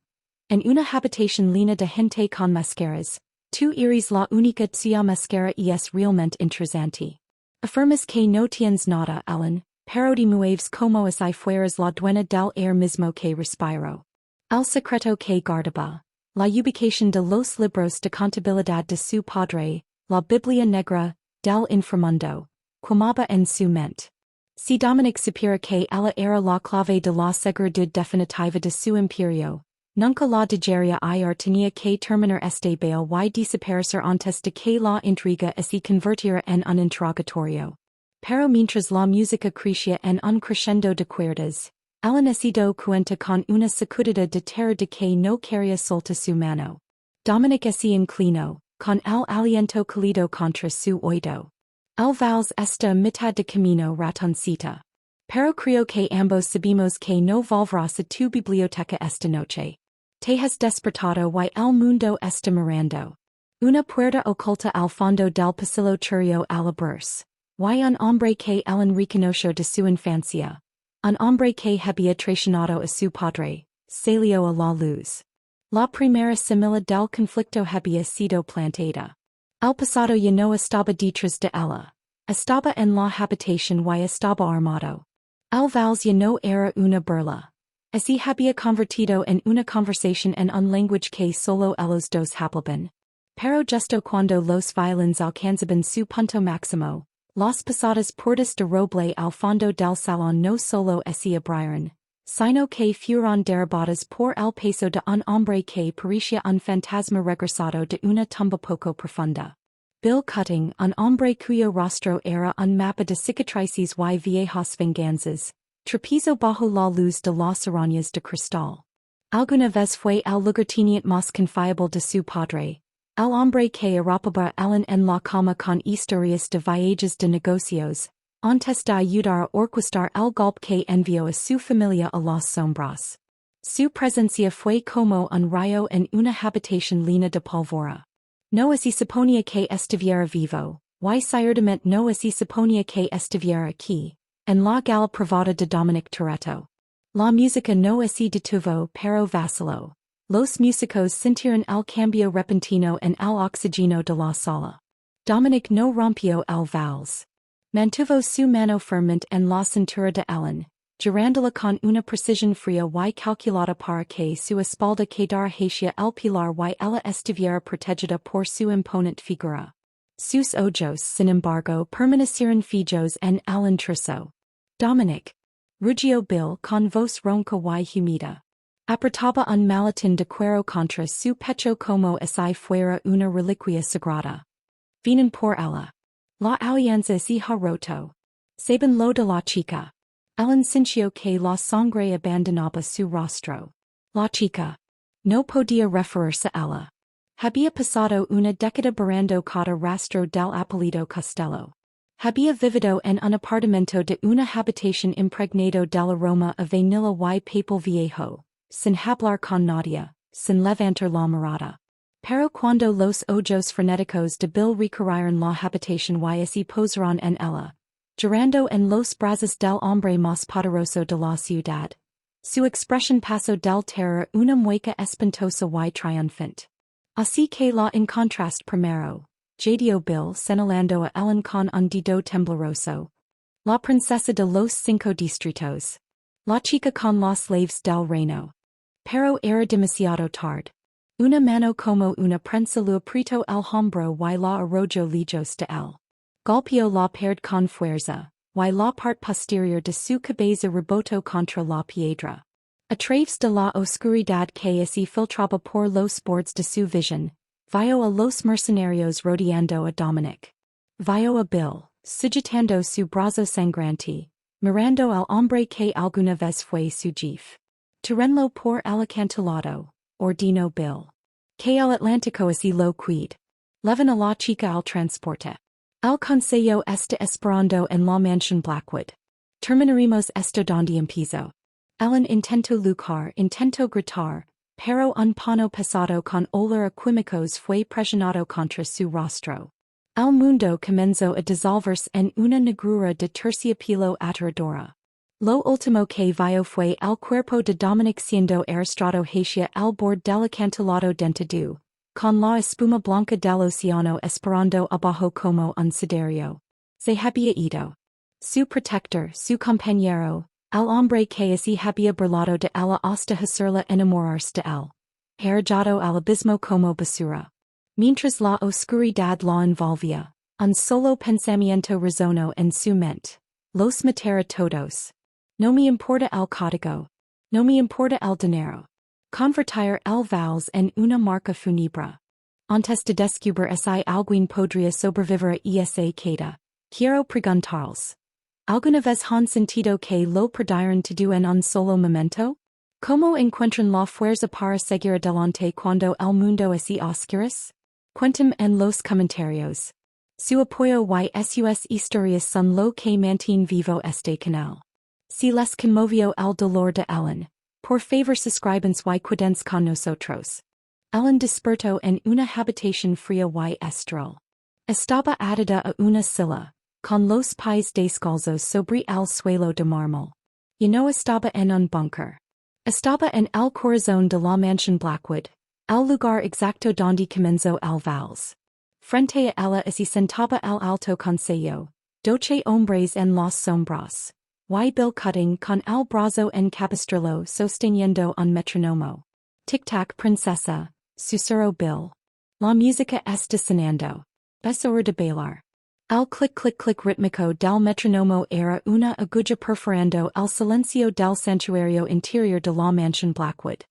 En una habitación llena de gente con máscaras, tú eres la única cuya máscara y es realmente interesante. Afirmas que no tienes nada, Ellen, pero te mueves como si fueras la dueña del aire mismo que respiro. El secreto que guardaba, la ubicación de los libros de contabilidad de su padre, la Biblia negra, del inframundo. Quemaba en su mente. Si Dominic supiera que ella era la clave de la seguridad definitiva de su imperio, nunca la dejaría ir tenía que terminar este baile y desaparecer antes de que la intriga se convirtiera en un interrogatorio. Pero mientras la música crecía en un crescendo de cuerdas, ella se dio cuenta con una sacudida de terror de que no quería soltar su mano. Dominic se inclinó, con el aliento cálido contra su oído. El vals este mitad de camino ratoncita. Pero creo que ambos sabemos que no volverás a tu biblioteca esta noche. Te has despertado y el mundo está mirando. Una puerta oculta al fondo del pasillo tuyo a la bursa. Y un hombre que Ellen reconoció de su infancia. Un hombre que había traicionado a su padre, salió a la luz. La primera semilla del conflicto había sido plantada. El pasado ya no estaba detrás de ella. Estaba en la habitación y estaba armado. El vals ya no era una burla. Se había convertido en una conversación en un lenguaje que solo ellos dos hablaban. Pero justo cuando los violins alcanzaban su punto máximo, las pesadas puertas de roble al fondo del salón no solo se abrieron, sino que fueron derribadas por el peso de un hombre que parecía un fantasma regresado de una tumba poco profunda. Bill Cutting, un hombre cuyo rostro era un mapa de cicatrices y viejas venganzas, trapezó bajo la luz de las arañas de cristal. Alguna vez fue el lugarteniente más confiable de su padre, el hombre que arropaba a Ellen en la cama con historias de viajes de negocios, antes de ayudar a orquestar el golpe que envió a su familia a las sombras. Su presencia fue como un rayo en una habitación llena de pólvora. No se suponía que estuviera vivo, y ciertamente no se suponía que estuviera aquí, en la gala privada de Dominic Toretto. La música no se detuvo pero vaciló. Los músicos sintieron el cambio repentino en el oxígeno de la sala. Dominic no rompió el vals. Mantuvo su mano firmemente en la cintura de Ellen, girándola con una precisión fría y calculada para que su espalda quedara hacia el pilar y ella estuviera protegida por su imponente figura. Sus ojos, sin embargo, permanecieron fijos en el intruso. Dominic. Rugió Bill con voz ronca y humida. Apretaba un maletín de cuero contra su pecho como si fuera una reliquia sagrada. Vienen por ella. La alianza se ha roto. Saben lo de la chica. Ellen sintió que la sangre abandonaba su rostro. La chica. No podía referirse a ella. Había pasado una década barrando cada rastro del apellido Costello. Había vivido en un apartamento de una habitación impregnado del aroma a vanilla y papel viejo, sin hablar con nadie, sin levantar la mirada. Pero cuando los ojos frenéticos de Bill recorrieron la habitación y se posaron en ella, girando en los brazos del hombre más poderoso de la ciudad, su expresión pasó del terror una mueca espantosa y triunfante. Así que la en contrast primero, Jadio Bill señalando a Ellen con un dedo tembloroso. La princesa de los cinco distritos. La chica con los slaves del reino. Pero era demasiado tarde. Una mano como una prensa lo aprieto el hombro y la arrojo lejos de él. Golpeó la pared con fuerza, y la parte posterior de su cabeza rebotó contra la piedra. A través de la oscuridad que se filtraba por los bordes de su visión, vio a los mercenarios rodeando a Dominic. Vio a Bill, sujetando su brazo sangrante, mirando al hombre que alguna vez fue su jefe. Terrenlo por el acantilado, ordenó Bill. Que el Atlántico así lo cuide. Levan a la chica al transporte. El consejo está esperando en la mansión Blackwood. Terminaremos esto donde empiezo. Ellen intentó luchar, intentó gritar, pero un pano pesado con olor a químicos fue presionado contra su rostro. El mundo comenzó a dissolverse en una negrura de terciopelo aterradora. Lo último que vio fue el cuerpo de Dominic siendo arrastrado hacia el borde del acantilado dentado, con la espuma blanca del océano esperando abajo como un siderio. Se había ido. Su protector, su compañero, el hombre que se había burlado de ella hasta hacerla enamorarse de él. Arrojado al abismo como basura. Mientras la oscuridad la envolvía, un solo pensamiento resonó en su mente. Los mataré todos. No me importa el código. No me importa el dinero. Convertir el vals en una marca fúnebre. Antes de descubrir si alguien podría sobrevivir a esa queda, quiero preguntarles. ¿Alguna vez han sentido que lo perdieron todo en un solo momento? ¿Cómo encuentran la fuerza para seguir adelante cuando el mundo es oscuras? Cuéntame en los comentarios. Su apoyo y sus historias son lo que mantiene vivo este canal. Si les conmovió el dolor de Ellen, por favor suscríbanse y quédense con nosotros. Ellen despertó en una habitación fría y estral. Estaba atada a una silla, con los pies descalzos sobre el suelo de mármol. Y no estaba en un búnker. Estaba en el corazón de la mansión Blackwood, el lugar exacto donde comenzó el vals. Frente a ella se sentaba el alto consejo, 12 hombres en las sombras. Y Bill cutting con el brazo en capistrello sosteniendo un metronomo. Tic-tac princesa, susurró Bill. La música está sonando. Es hora de bailar. El clic-clic-clic rítmico del metronomo era una aguja perforando el silencio del santuario interior de la mansión Blackwood.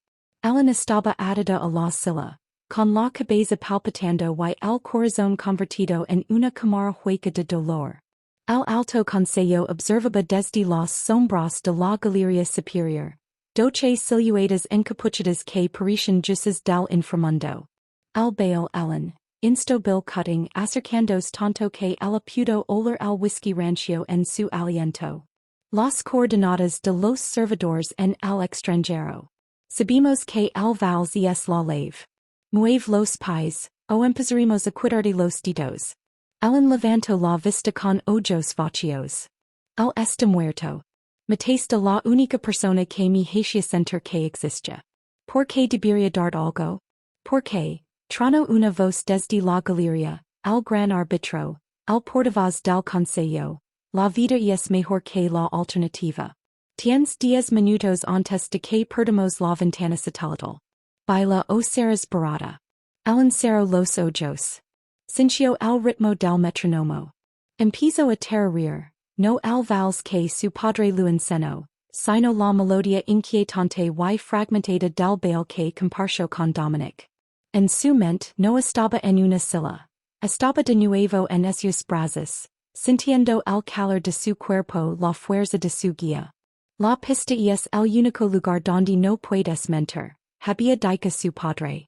Ellen estaba atada a la silla, con la cabeza palpitando y el corazón convertido en una cámara hueca de dolor. El alto consejo observaba desde las sombras de la galería superior, 12 siluetas encapuchadas que parecían jueces del inframundo. Al baile Ellen, instó Bill cutting acercándose tanto que ella pudo oler el whisky rancio en su aliento. Las coordenadas de los servidores en el extranjero. Sabemos que el vals es la lave. Mueve los pies, o empezaremos a quitarle los dedos. Ellen levantó la vista con ojos vacíos. Él está muerto. Mataste la única persona que me hacía sentir que existe. ¿Por qué debería dar algo? ¿Por qué? Trano una voz desde la galería, el gran árbitro, el portavoz del consejo. La vida es mejor que la alternativa. Tienes 10 minutos antes de que perdamos la ventana satelital. Baila o serás barata. Ellen cerró los ojos. Sintió el ritmo del metronomo. Empezó a tararear, no el vals que su padre lo enseñó, sino la melodia inquietante y fragmentada del baile que compartió con Dominic. En su mente no estaba en una silla. Estaba de nuevo en esos brazos, sintiendo el calor de su cuerpo, la fuerza de su guía. La pista es el único lugar donde no puedes mentir, había dicho su padre.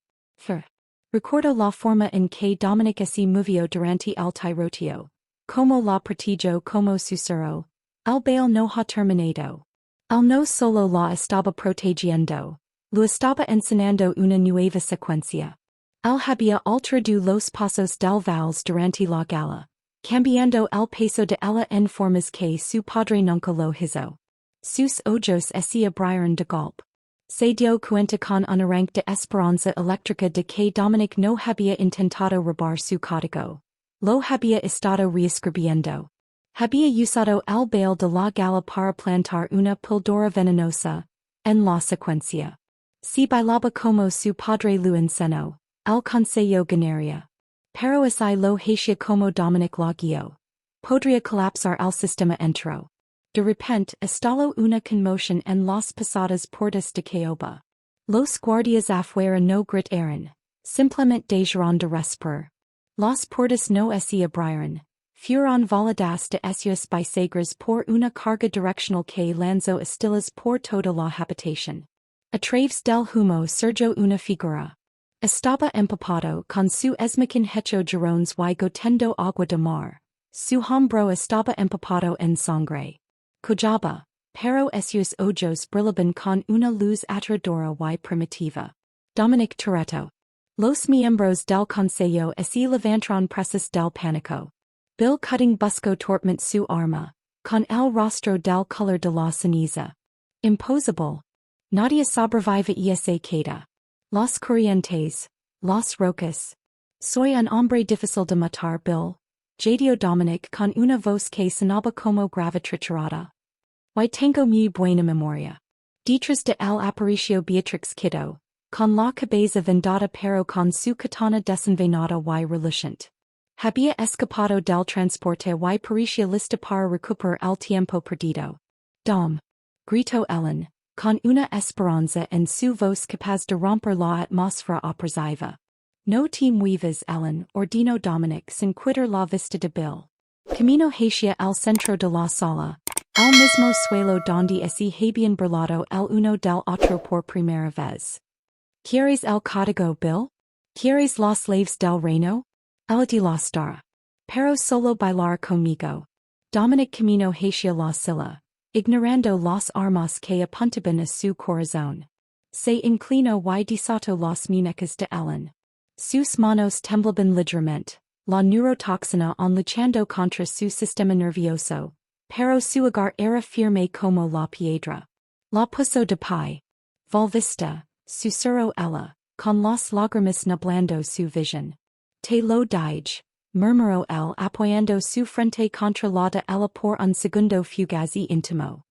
Recuerdo la forma en que Dominic se movió durante el tiroteo, como la protege como susurró. El baile no ha terminado. Él no solo la estaba protegiendo, lo estaba enseñando una nueva secuencia. Él había alterado los pasos del vals durante la gala, cambiando el peso de ella en formas que su padre nunca lo hizo. Sus ojos se abrieron de golpe. Se dio cuenta con un arranque de esperanza eléctrica de que Dominic no había intentado robar su código. Lo había estado reescribiendo. Había usado el baile de la gala para plantar una píldora venenosa, en la secuencia. Si bailaba como su padre lo enseñó, el consejo ganaría. Pero así lo hacía como Dominic lo guió. Podría colapsar el sistema entero. De repente, estalló una conmoción en las pesadas puertas de caoba. Los guardias afuera no gritaron, simplemente dejaron de respirar. Las puertas no se abrieron. Fueron validadas de esos bisagras por una carga direccional que lanzó estilas por toda la habitación. A través del humo surgió una figura. Estaba empapado con su esmaquin hecho girones y goteando agua de mar. Su hombro estaba empapado en sangre. Cojaba, pero esos ojos brillaban con una luz aterradora y primitiva. Dominic Toretto. Los miembros del consejo se levantaron presas del pánico. Bill Cutting buscó torpmente su arma, con el rostro del color de la ceniza. Imposible. Nadie sobrevive esa queda. Las corrientes, las rocas. Soy un hombre difícil de matar, Bill. Jadio Dominic con una voz que sonaba como grava triturada. Y tengo muy buena memoria. Detrás de el aparicio Beatrix Kiddo, con la cabeza vendada pero con su katana desenvainada y reluciente. Había escapado del transporte y parecía lista para recuperar el tiempo perdido. Dom. Gritó Ellen, con una esperanza en su voz capaz de romper la atmósfera opresiva. No te muevas, Ellen, ordenó Dominic sin quitar la vista de Bill. Camino hacia el centro de la sala. El mismo suelo donde se habían burlado el uno del otro por primera vez. ¿Quieres el código, Bill? ¿Quieres las llaves del reino? Elati la star. Pero solo bailar conmigo. Dominic camino hacia la silla, ignorando las armas que apuntaban a su corazón. Se inclinó y desató las muñecas de Ellen. Sus manos temblaban ligeramente, la neurotoxina luchando contra su sistema nervioso. Pero su hogar era firme como la piedra. La puso de pie. Volviste, susurró ella, con las lágrimas nublando su visión. Te lo dije, murmuró él apoyando su frente contra la de ella por un segundo fugaz y íntimo.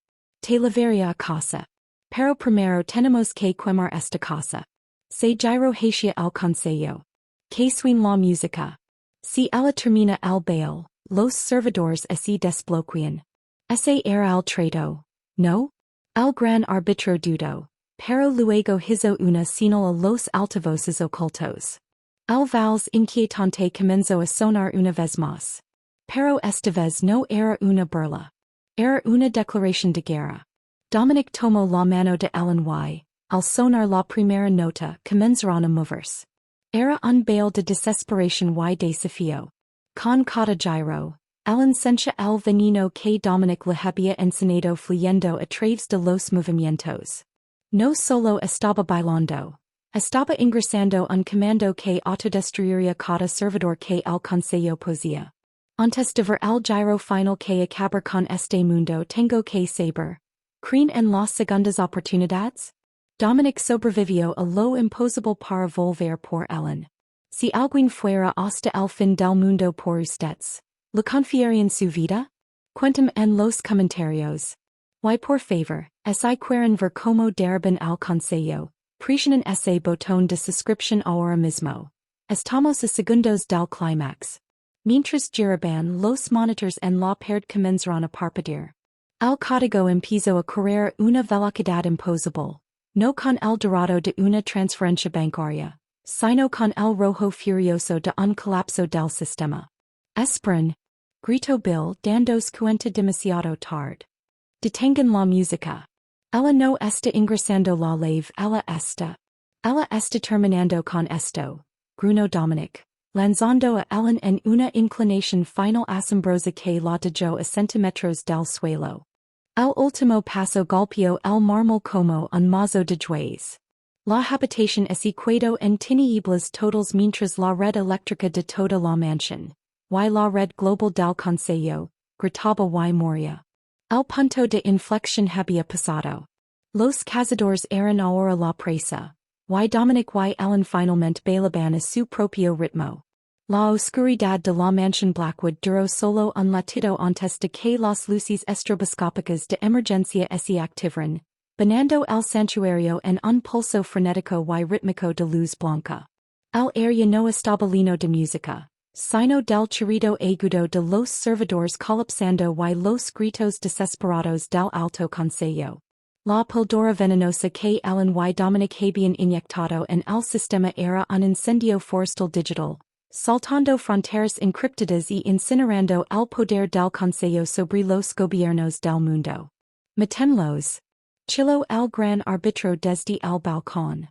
Te llevaré a casa. Pero primero tenemos que quemar esta casa. Se giró hacia el consejo. Que suene la música. Si ella termina el baile, los servidores se desbloquean. Ese era el trato, ¿no? El gran árbitro dudó, pero luego hizo una señal a los altavoces ocultos. El vals inquietante comenzó a sonar una vez más. Pero esta vez no era una burla. Era una declaración de guerra. Dominic tomó la mano de Ellen y, al sonar la primera nota, comenzaron a moverse. Era un baile de desesperación y desafío. Con cada giro, Ellen sentía el veneno que Dominic le había enseñado fluyendo a través de los movimientos. No solo estaba bailando, estaba ingresando un comando que autodestruiría cada servidor que el consejo poseía. Antes de ver el giro final que acabar con este mundo tengo que saber. ¿Creen en las segundas oportunidades? Dominic sobrevivió a lo imposible para volver por Ellen. Si alguien fuera hasta el fin del mundo por ustedes, ¿le confiarían su vida? Cuéntame en los comentarios. Y por favor, si quieren ver cómo derriban al consejo, presionen ese botón de suscripción ahora mismo. Estamos a segundos del clímax. Mientras giraban los monitores en la pared comenzaron a parpadear. El código empezó a correr una velocidad imposible. No con el dorado de una transferencia bancaria, sino con el rojo furioso de un colapso del sistema. Esperen, gritó Bill dándose cuenta demasiado tarde. Detengan la música. Ella no está ingresando la lave, ella está terminando con esto, gruñó Dominic, lanzando a Ellen en una inclinación final asombrosa que la dejó a centímetros del suelo. El último paso golpeó el mármol como un mazo de juez. La habitación se quedó en tinieblas totales mientras la red eléctrica de toda la mansión, y la red global del consejo, gritaba y moría. El punto de inflexión había pasado. Los cazadores eran ahora la presa. Y Dominic y Ellen finalmente bailaban a su propio ritmo. La oscuridad de la mansión Blackwood duró solo un latido antes de que las luces estroboscópicas de emergencia se activaran, banando el santuario en un pulso frenético y rítmico de luz blanca. El área no estaba lleno de música, sino del chirrido agudo de los servidores colapsando y los gritos desesperados del alto consejo. La píldora venenosa que Ellen y Dominic habían inyectado en el sistema era un incendio forestal digital, saltando fronteras encriptadas y incinerando el poder del consejo sobre los gobiernos del mundo. Matémoslos. Chilo el gran árbitro desde el balcón.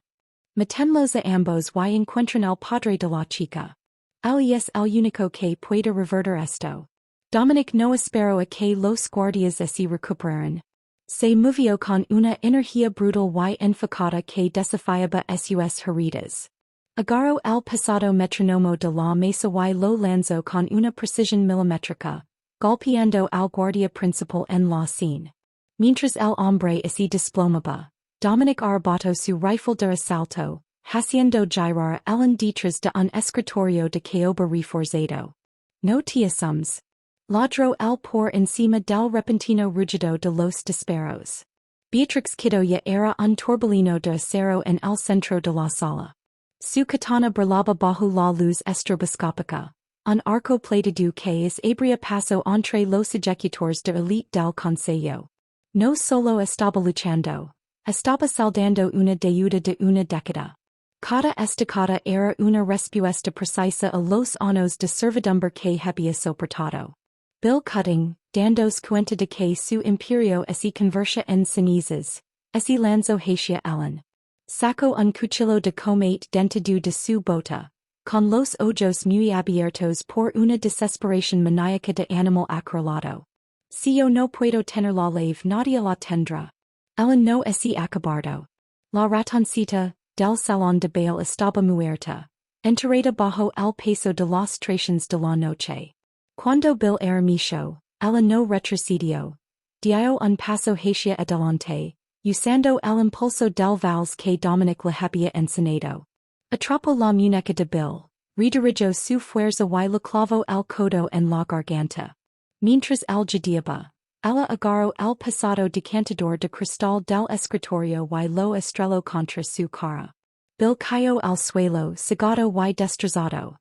Matémoslos a ambos y encuentran el padre de la chica. Él es el único que puede revertir esto. Dominic no esperó a que los guardias se recuperaran. Se movió con una energía brutal y enfocada que desafiaba sus heridas. Agarró el pesado metrónomo de la mesa y lo lanzó con una precisión milimétrica, golpeando al guardia principal en la sien. Mientras el hombre se desplomaba, Dominic arrebató su rifle de asalto, haciendo girar Ellen detrás de un escritorio de caoba reforzado. No teasums. Ladró el por encima del repentino rugido de los disparos. Beatrix quedó ya era un torbellino de acero en el centro de la sala. Su katana brillaba bajo la luz estroboscópica, un arco plateado que es abría paso entre los ejecutores de élite del consejo. No solo estaba luchando, estaba saldando una deuda de una década. Cada estacada era una respuesta precisa a los años de servidumbre que había soportado. Bill Cutting, dandos cuenta de que su imperio se convertía en cenizas, se lanzó hacia Ellen. Sacó un cuchillo de combate dentro de su bota, con los ojos muy abiertos por una desesperación maníaca de animal acorralado. Si yo no puedo tener la lave nadie la tendrá. Ellen no se acabado. La ratoncita, del salón de baile estaba muerta, enterrada bajo el peso de las traiciones de la noche. Cuando Bill eremió, Ellen no retrocedió. Dio un paso hacia adelante, usando el impulso del vals que Dominic le había enseñado. Atrapó la muñeca de Bill, redirigió su fuerza y le clavó el codo en la garganta. Mientras él jadeaba, ella agarró el pesado decantador de cristal del escritorio y lo estrelló contra su cara. Bill cayó al suelo cegado y destrozado.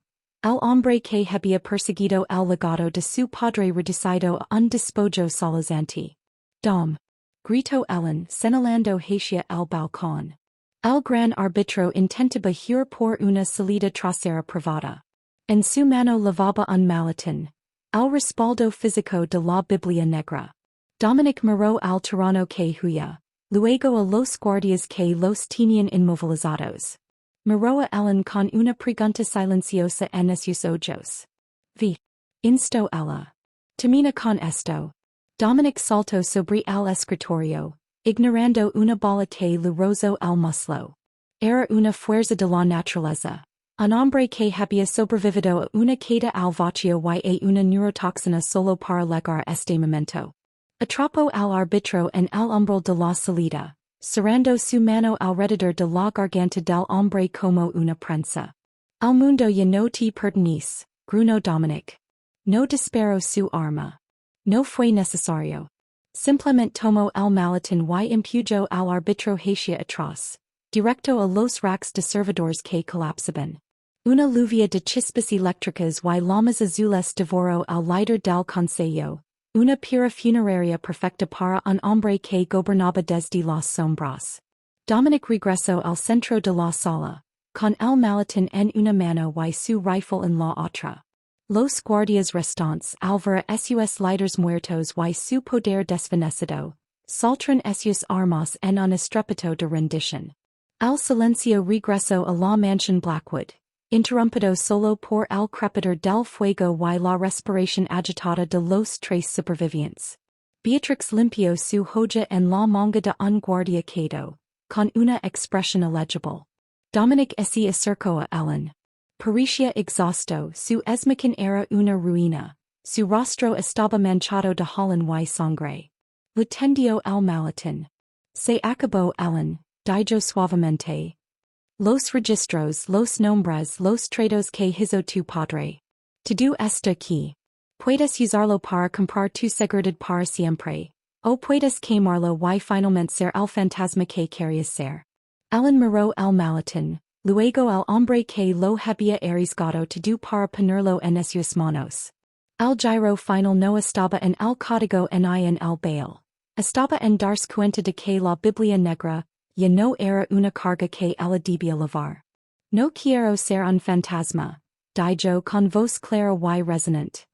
El hombre que había perseguido el legado de su padre reducido a un despojo salazante. Dom. Gritó Ellen señalando hacia el balcón. El gran árbitro intentaba huir por una salida trasera privada. En su mano llevaba un maletín, el respaldo físico de la Biblia negra. Dominic miró al tirano que huía, luego a los guardias que los tenían inmovilizados. Miró a Ellen con una pregunta silenciosa en sus ojos. Vi. Instó ella. Termina con esto. Dominic saltó sobre el escritorio, ignorando una bala que le rozó el muslo. Era una fuerza de la naturaleza. Un hombre que había sobrevivido a una caída al vacío y a una neurotoxina solo para llegar a este momento. Atrapó al árbitro en el umbral de la salida, cerrando su mano alrededor de la garganta del hombre como una prensa. El mundo ya no te pertenece, gruñó Dominic. No disparó su arma. No fue necesario. Simplemente tomó el maletín y empujó al árbitro hacia atrás, directo a los racks de servidores que colapsaban. Una lluvia de chispas eléctricas y llamas azules devoró al líder del consejo, una pira funeraria perfecta para un hombre que gobernaba desde las sombras. Dominic regresó al centro de la sala, con el maletín en una mano y su rifle en la otra. Los guardias restantes al ver sus líderes muertos y su poder desvanecido, saltaron sus armas en un estrépito de rendición. El silencio regresó a la mansión Blackwood, interrumpido solo por el crepitar del fuego y la respiración agitada de los tres supervivientes. Beatrix limpió su joya en la manga de un guardia quedó, con una expresión illegible. Dominic se acercó a Ellen. Parecía exhausto, su esmaquin era una ruina, su rostro estaba manchado de holón y sangre. Le tendió el maletín. Se acabó Ellen, dijo suavemente. Los registros, los nombres, los tratos que hizo tu padre. Todo esto aquí. Puedes usarlo para comprar tu seguridad para siempre. O puedes quemarlo y finalmente ser el fantasma que querías ser. Ellen miró el maletín, luego el hombre que lo había arriesgado todo para ponerlo en sus manos. El giro final no estaba en el código ni en el baile. Estaba en darse cuenta de que la Biblia negra ya no era una carga que ella debía llevar. No quiero ser un fantasma, dijo con voz clara y resonante.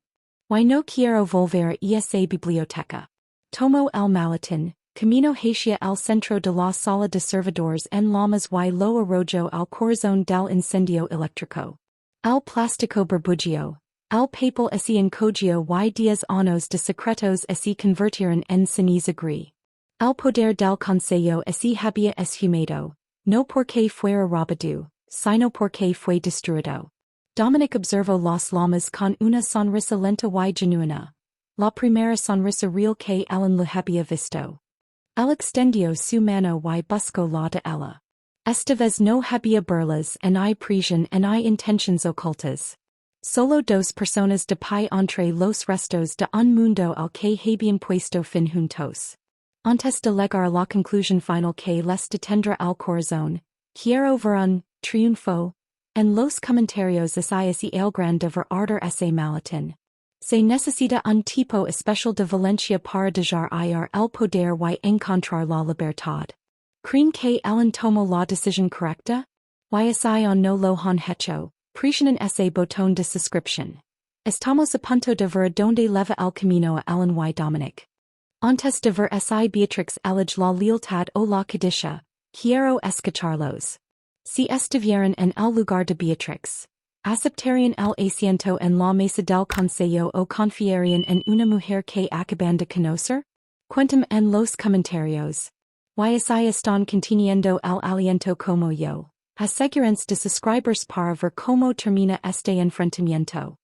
Y no quiero volver a esa biblioteca. Tomo el maletín, camino hacia el centro de la sala de servidores en llamas y lo arrojo al corazón del incendio eléctrico. El plástico burbujeo, el papel ese encogio y 10 años de secretos ese convirtieron en ceniza gris. El poder del consejo ese había esfumado, no porque fuera robado, sino porque fue destruido. Dominic observó las llamas con una sonrisa lenta y genuina. La primera sonrisa real que Ellen lo había visto. Él extendió su mano y buscó la de ella. Esta vez no había burlas ni presión ni intenciones ocultas. Solo dos personas de pie entre los restos de un mundo al que habían puesto fin juntos. Antes de llegar la conclusión final que les detendrá el corazón, quiero ver un triunfo en los comentarios hacia el gran deber arder ese maletín. Se necesita un tipo especial de Valencia para dejar ir el poder y encontrar la libertad. ¿Creen que Ellen tomó la decisión correcta? Y ese no lo han hecho. Presionen ese botón de suscripción. Estamos a punto de ver donde leva el camino a Ellen y Dominic. Antes de ver ese Beatrix elige la lealtad o la codicia, quiero escucharlos. Si estuvieran en el lugar de Beatrix, ¿aceptarían el asiento en la mesa del consejo o confiarían en una mujer que acaban de conocer? Cuéntame en los comentarios. Y si están conteniendo el aliento como yo. Asegúrense de suscribirse para ver cómo termina este enfrentamiento.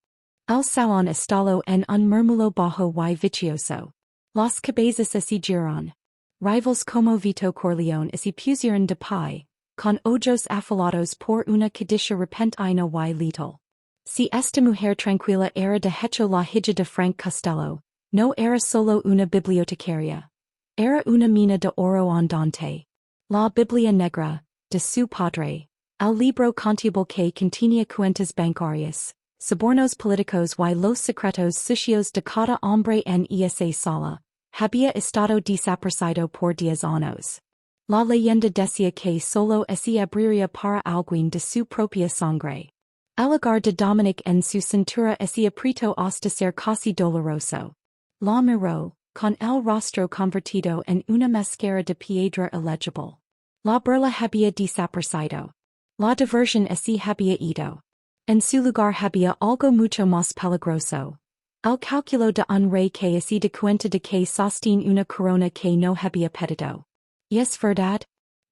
El salón estalló en un murmullo bajo y vicioso. Las cabezas se giran. Rivals como Vito Corleone se pusieron de pie, con ojos afilados por una codicia repentina y letal. Si esta mujer tranquila era de hecho la hija de Frank Costello, no era solo una bibliotecaria. Era una mina de oro andante. La Biblia negra, de su padre, el libro contable que contenía cuentas bancarias, sobornos políticos y los secretos sucios de cada hombre en esa sala, había estado desaparecido por 10 años. La leyenda decía que solo se abriría para alguien de su propia sangre. El hogar de Dominic en su cintura se apretó hasta ser casi doloroso. La miró, con el rostro convertido en una máscara de piedra illegible. La burla había desaparecido. La diversión se había ido. En su lugar había algo mucho más peligroso. El cálculo de un rey que se da cuenta de que sostiene una corona que no había pedido. ¿Y es verdad?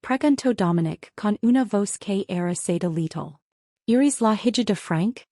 Preguntó Dominic con una voz que era seda letal. ¿Eres la hija de Frank?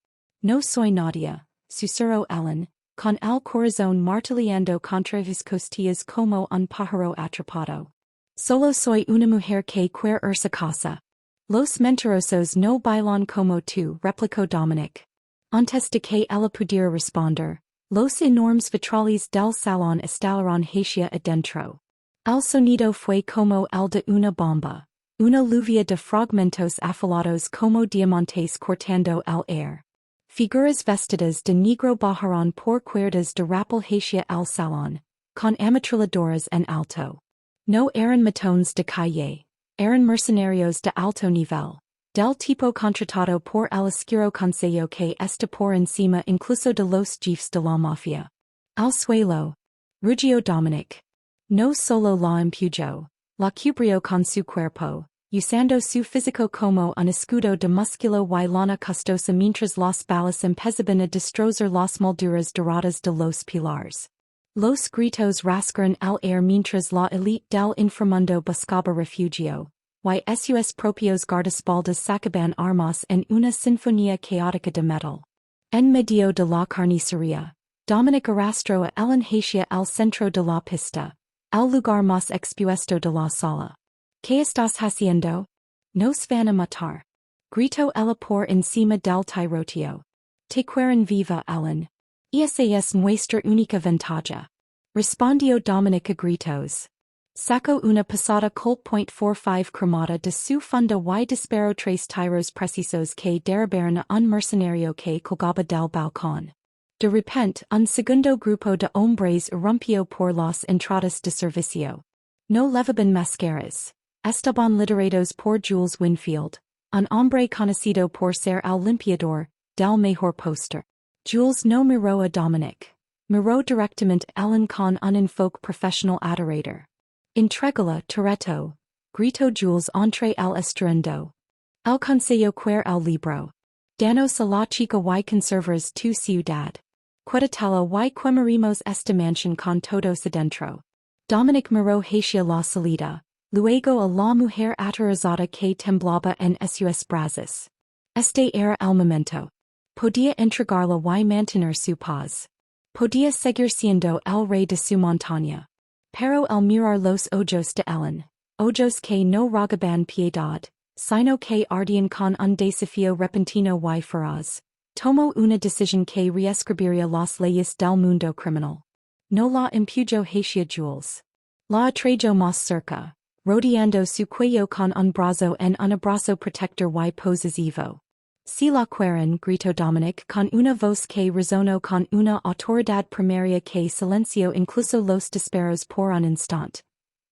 No soy Nadia, susurró Ellen, con el corazón martilleando contra sus costillas como un pájaro atrapado. Solo soy una mujer que quiere irse a casa. Los mentirosos no bailan como tú, replicó Dominic. Antes de que ella pudiera responder, los enormes vitrales del salón estallaron hacia adentro. El sonido fue como el de una bomba, una lluvia de fragmentos afilados como diamantes cortando el aire. Figuras vestidas de negro bajaron por cuerdas de rappel hacia el salón, con ametralladoras en alto. No eran matones de calle, eran mercenarios de alto nivel, del tipo contratado por el oscuro consejo que está por encima incluso de los jefes de la Mafia. Al suelo, rugió Dominic. No solo la empujó, la cubrió con su cuerpo, usando su físico como un escudo de músculo y lana costosa mientras las balas empezaban a destrozar las molduras doradas de los pilares. Los gritos rasgaron el aire mientras la élite del inframundo buscaba refugio, y sus propios guardaespaldas sacaban armas en una sinfonía caótica de metal. En medio de la carnicería, Dominic arrastró a Ellen hacia el centro de la pista. al lugar más expuesto de la sala. ¿Qué estás haciendo? Nos van a matar. Grito ella por encima del tiroteo. Te quieren viva Ellen. Esa es nuestra única ventaja. Respondió Dominic a gritos. Sacó una pasada Colt.45 cremada de su funda y disparó tres tiros precisos que derribaron a un mercenario que colgaba del balcón. De repente, un segundo grupo de hombres irrumpió por las entradas de servicio. No levaban mascaras. Estaban liderados por Jules Winfield, un hombre conocido por ser el limpiador del mejor póster. Jules no miró a Dominic. Miró directamente Ellen con un enfoque profesional adorador. Entrégala, Toretto, gritó Jules entre el estruendo. El consejo quer el libro. Danos a la chica y conservas tu ciudad. Quedatela y quemaremos esta mansión con todos adentro. Dominic miró hacia la salida, luego a la mujer aterrorizada que temblaba en sus brazos. Este era el momento. Podía entregarla y mantener su paz. Podía seguir siendo el rey de su montaña. Pero el mirar los ojos de Ellen, ojos que no rogaban piedad, sino que ardían con un desafío repentino y feroz, tomó una decisión que reescribiría las leyes del mundo criminal. No la empujó hacia Jules. La atrajo más cerca, rodeando su cuello con un brazo en un abrazo protector y posesivo. Si la quieren, gritó Dominic con una voz que resonó con una autoridad primaria que silenció incluso los disparos por un instante.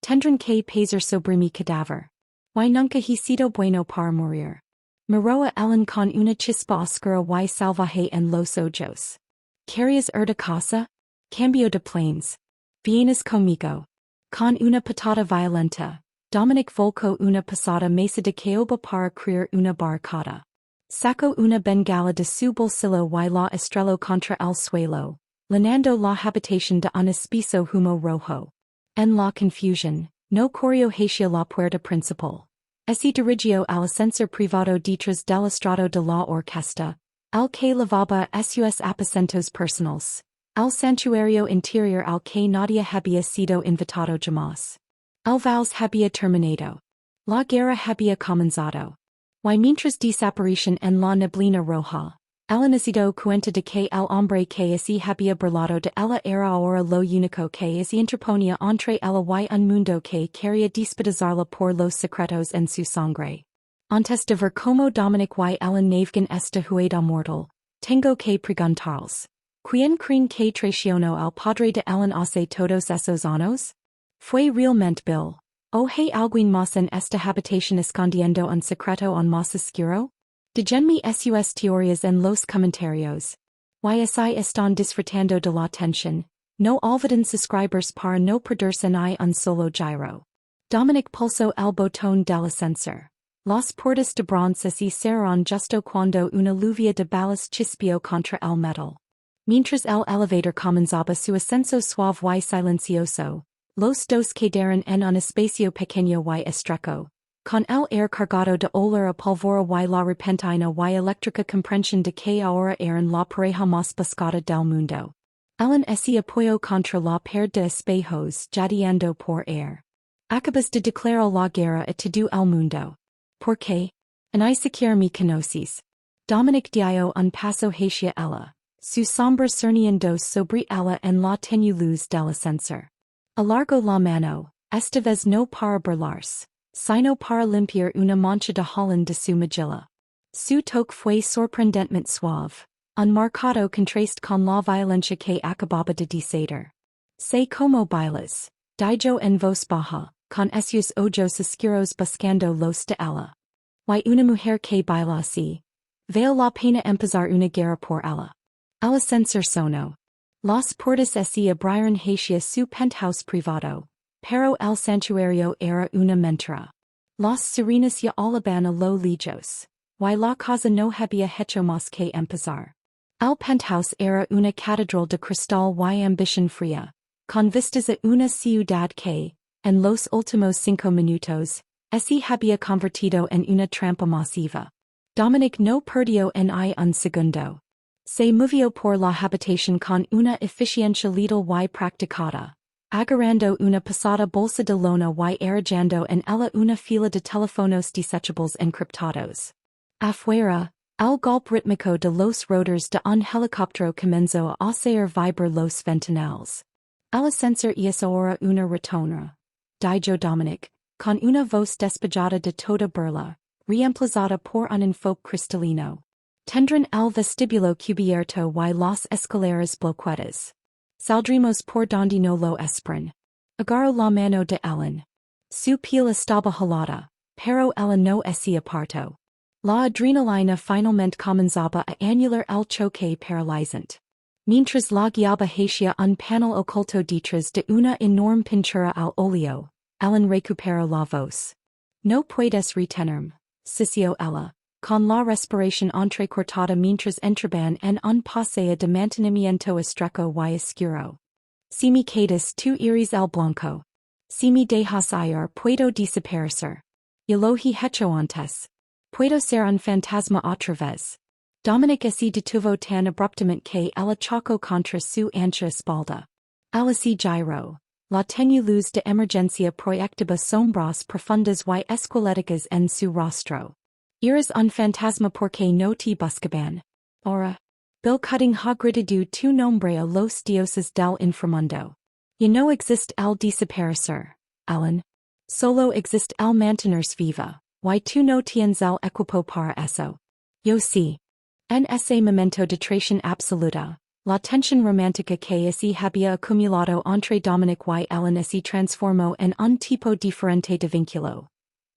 Tendrán que pesar sobre mi cadáver. Y nunca he sido bueno para morir. Miró a Ellen con una chispa oscura y salvaje en los ojos. ¿Querías ir de casa? Cambio de planes. Vienes conmigo. Con una patada violenta, Dominic volcó una pesada mesa de caoba para crear una barricada. Sacó una bengala de su bolsillo y la estrelló contra el suelo, llenando la habitación de un espeso humo rojo. En la confusión, no corrió hacia la puerta principal. Se dirigió al ascensor privado detrás del estrado de la orquesta, al que lavaba sus aposentos personales, al santuario interior al que nadie había sido invitado jamás. El vals había terminado. La guerra había comenzado. Y mientras desaparecían en la neblina roja, Ellen se cuenta de que el hombre que se había burlado de ella era ahora lo único que se interponía entre ella y un mundo que quería despedazarla por los secretos en su sangre. Antes de ver como Dominic y Ellen navegan esta jugada mortal, tengo que preguntarles. ¿Quién creen que traicionó al padre de Ellen hace todos esos años? Fue realmente Bill. ¿O hay alguien más en esta habitación escondiendo un secreto aún más oscuro? Déjenme sus teorías en los comentarios. Y si están disfrutando de la tensión, no olviden suscribirse para no perderse ni un solo giro. Dominic pulsó el botón del ascensor. Las puertas de bronce se cerraron justo cuando una lluvia de balas chispeó contra el metal. Mientras el elevador comenzaba su ascenso suave y silencioso, los dos quedaron en un espacio pequeño y estrecho, con el aire cargado de olor a pólvora y la repentina y eléctrica comprensión de que ahora eran la pareja más buscada del mundo. Ellen se apoyó contra la pared de espejos jadeando por aire. Acabas de declarar la guerra a todo el mundo. ¿Por qué? Ni siquiera me conoces. Dominic dio un paso hacia ella, su sombra cerniendo sobre ella en la tenue luz del ascensor. Alargó la mano, esta vez no para burlarse, sino para limpiar una mancha de Holland de su mejilla. Su toque fue sorprendentemente suave, un marcado contraste con la violencia que acababa de desatar. Sé como bailas, dijo en voz baja, con esos ojos oscuros buscando los de ella. Y una mujer que baila así. Vale la pena empezar una guerra por ella. El ascensor sonó. Las puertas se abrieron hacia su penthouse privado, pero el santuario era una mentira. Las sirenas ya olaban a lo lejos, y la casa no había hecho más que empezar. El penthouse era una catedral de cristal y ambición fría, con vistas a una ciudad que, en los últimos 5 minutos, se había convertido en una trampa masiva. Dominic no perdió ni un segundo. Se movió por la habitación con una eficiencia letal y practicada, agarrando una pesada bolsa de lona y arrollando en ella una fila de teléfonos desechables encriptados. Afuera, el golpe rítmico de los rotors de un helicóptero comenzó a hacer vibrar los ventanales. El ascensor hizo ahora una retonra. Dijo Dominic, con una voz despejada de toda burla, reemplazada por un enfoque cristalino. Tendrán el vestibulo cubierto y las escaleras bloqueadas. Saldremos por donde no lo esperan. Agarró la mano de Ellen. Su piel estaba helada, pero ella no se apartó. La adrenalina finalmente comenzaba a anular el choque paralizante. Mientras la guiaba hacia un panel oculto detrás de una enorme pintura al óleo, Ellen recuperó la voz. No puedes retenerme, sisió ella, con la respiración entrecortada mientras entraban en un paseo de mantenimiento estrecho y oscuro. Si me quedas tú eres el blanco. Si me dejas ir puedo desaparecer. Y lo he hecho antes. Puedo ser un fantasma otra vez. Dominic se detuvo tan abruptamente que ella chocó contra su ancha espalda. Ella se giró. La tenue luz de emergencia proyectaba sombras profundas y esqueléticas en su rostro. Eres un fantasma porque no te buscaban. Ahora. Bill Cutting ha gritado tu nombre a los dioses del inframundo. Ya no existe el desaparecer, Ellen. Solo existe el mantenerse viva. Y tú no tienes el equipo para eso. Yo sí. En ese momento de traición absoluta, la tensión romántica que se había acumulado entre Dominic y Ellen se transformó en un tipo diferente de vínculo.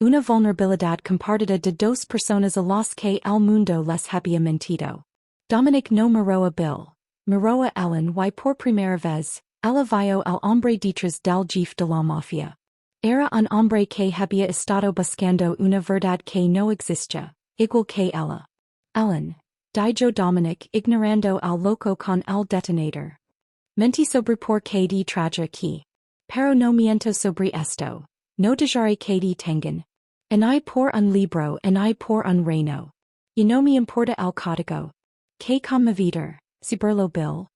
Una vulnerabilidad compartida de dos personas a las que el mundo les había mentido. Dominic no miró a Bill, miró a Ellen y por primera vez, ella vio al hombre detrás del jefe de la mafia. Era un hombre que había estado buscando una verdad que no existía, igual que ella. Ellen, dijo Dominic ignorando al loco con el detonator. Mentí sobre por qué de traje aquí. Pero no miento sobre esto. No dejaré que de tengan. En I por un libro en I por un reino. Y no me importa el código. Que conmovedor, burló Bill.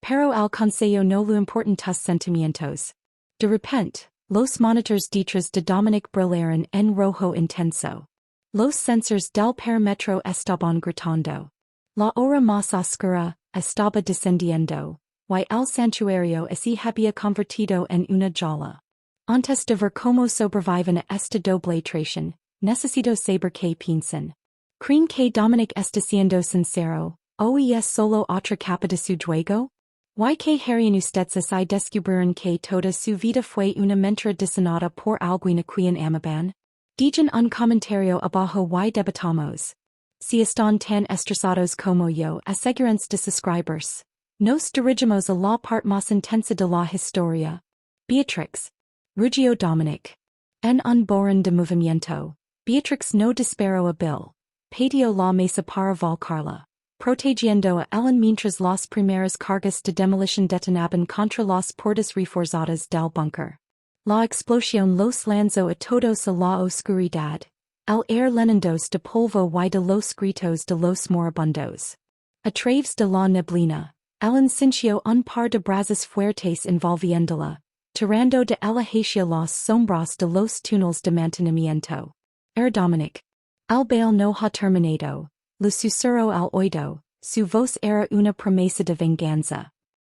Pero el consejo no lo importan tus sentimientos. De repente, los monitors detrás de Dominic brillaron en rojo intenso. Los sensores del perímetro estaban gritando. La hora más oscura estaba descendiendo, y el santuario se había convertido en una jaula. Antes de ver cómo sobreviven a esta doble traición, necesito saber qué piensan. ¿Creen que Dominic está siendo sincero, o es solo otra capa de su juego? ¿Y que harían ustedes si descubrieran que toda su vida fue una mentira diseñada por alguien a quien amaban? Digan un comentario abajo y debatamos. Si están tan estresados como yo, asegúrense de suscribirse. Nos dirigimos a la parte más intensa de la historia. Beatrix. Rugió Dominic. En un borrón de movimiento, Beatrix no disparó a Bill. Pateó la mesa para volcarla, protegiendo a Ellen mientras las primeras cargas de demolición detonaban contra las puertas reforzadas del búnker. La explosión los lanzó a todos a la oscuridad. El air llenandos de polvo y de los gritos de los moribundos. A través de la neblina, Ellen sintió un par de brasas fuertes envolviéndola, tirando de ella hacia las sombras de los túneles de mantenimiento. Dominic. El baile no ha terminado, lo susurró al oído, su voz era una promesa de venganza.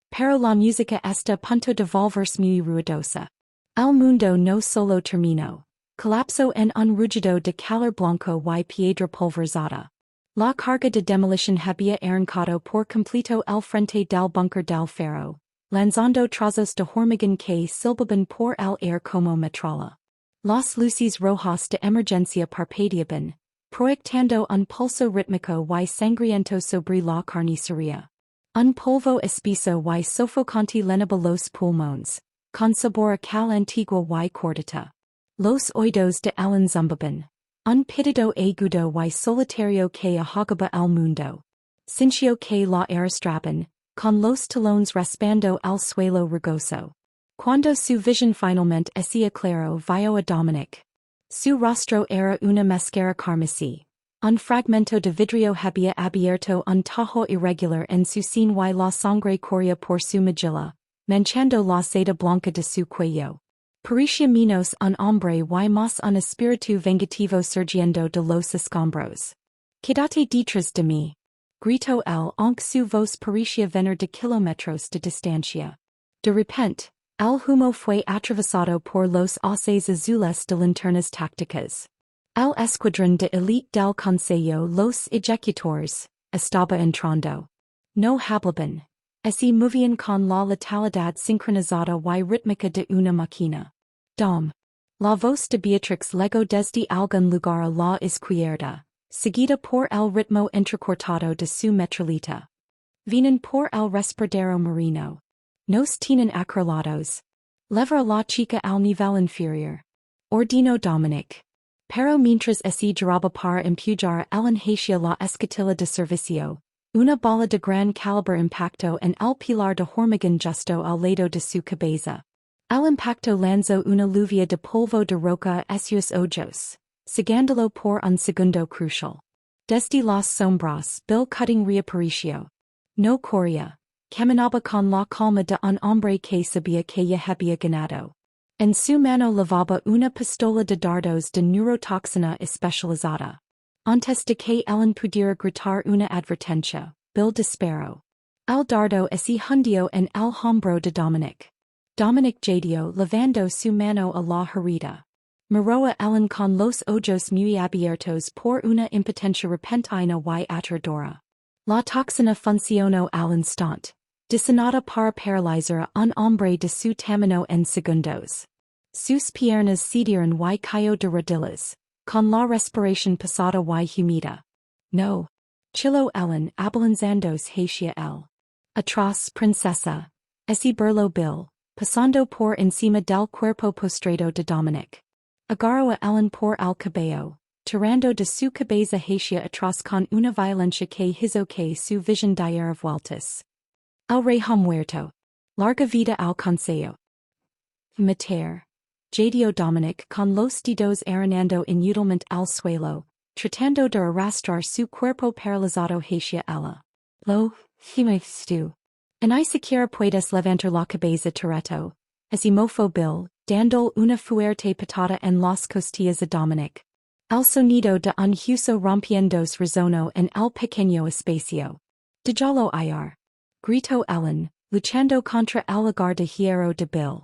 Pero la música está a punto de volverse muy ruidosa. El mundo no solo terminó. Colapsó en un rugido de calor blanco y piedra pulverizada. La carga de demolición había arrancado por completo el frente del búnker del ferro, lanzando trozos de hormigón que silbaban por el aire como metralla. Las luces rojas de emergencia parpadeaban, proyectando un pulso rítmico y sangriento sobre la carnicería. Un polvo espeso y sofocante llenaba los pulmones, con sabor a cal antiguo y cortata. Los oídos de Ellen zumbaban. Un pitido agudo y solitario que ahogaba el mundo. Sintió que la arrastraban, con los talones raspando el suelo rugoso. Cuando su visión finalmente se aclaró vio a Dominic. Su rostro era una máscara carmesí. Un fragmento de vidrio había abierto un tajo irregular en su sien y la sangre corría por su mejilla, manchando la seda blanca de su cuello. Parecía menos un hombre y más un espíritu vengativo surgiendo de los escombros. Quédate detrás de mí. Gritó él aunque su voz parecía venir de kilómetros de distancia. De repente, el humo fue atravesado por los haces azules de linternas tácticas. El escuadrón de élite del Consejo los ejecutores estaba entrando. No hablaban. Se movían con la letalidad sincronizada y rítmica de una máquina. La voz de Beatrix llegó desde algún lugar a la izquierda, seguida por el ritmo entrecortado de su metralleta. Vienen por el respiradero marino. Nos tienen acorralados. Levar la chica al nivel inferior. Ordino Dominic. Pero mientras se giraba para empujar el hacia la escotilla de servicio, una bala de gran calibre impactó en el pilar de hormigón justo al lado de su cabeza. El impacto lanzó una lluvia de polvo de roca a sus ojos, cegándolo por un segundo crucial. Desde las sombras, Bill Cutting reapareció. No corría. Caminaba con la calma de un hombre que sabía que ya había ganado. En su mano llevaba una pistola de dardos de neurotoxina especializada. Antes de que Ellen pudiera gritar una advertencia, Bill disparó. El dardo se hundió en el hombro de Dominic. Dominic jadeó levando su mano a la herida. Miró a Ellen con los ojos muy abiertos por una impotencia repentina y aterradora. La toxina funcionó al instante, diseñada para paralizar a un hombre de su tamaño en segundos. Sus piernas cedieron y cayó de rodillas, con la respiración pesada y humida. No. Chilló Ellen abalanzándose hacia él. Atrás, princesa. Ese burló Bill, pasando por encima del cuerpo postrado de Dominic. Agarró a Ellen por el cabello, tirando de su cabeza hacia atrás con una violencia que hizo que su visión diera vueltas. El rey ha muerto. Larga vida al consejo. Mater. Jadeó Dominic con los dedos arenando inútilmente al suelo, tratando de arrastrar su cuerpo paralizado hacia ella. Lo, tú. Ni siquiera puedes levantar la cabeza Toretto. Ese mofo Bill, dando una fuerte patada en las costillas a Dominic. El sonido de un hueso rompiéndose resonó en el pequeño espacio. Déjalo ir. Gritó Ellen, luchando contra el lagar de hierro de Bill.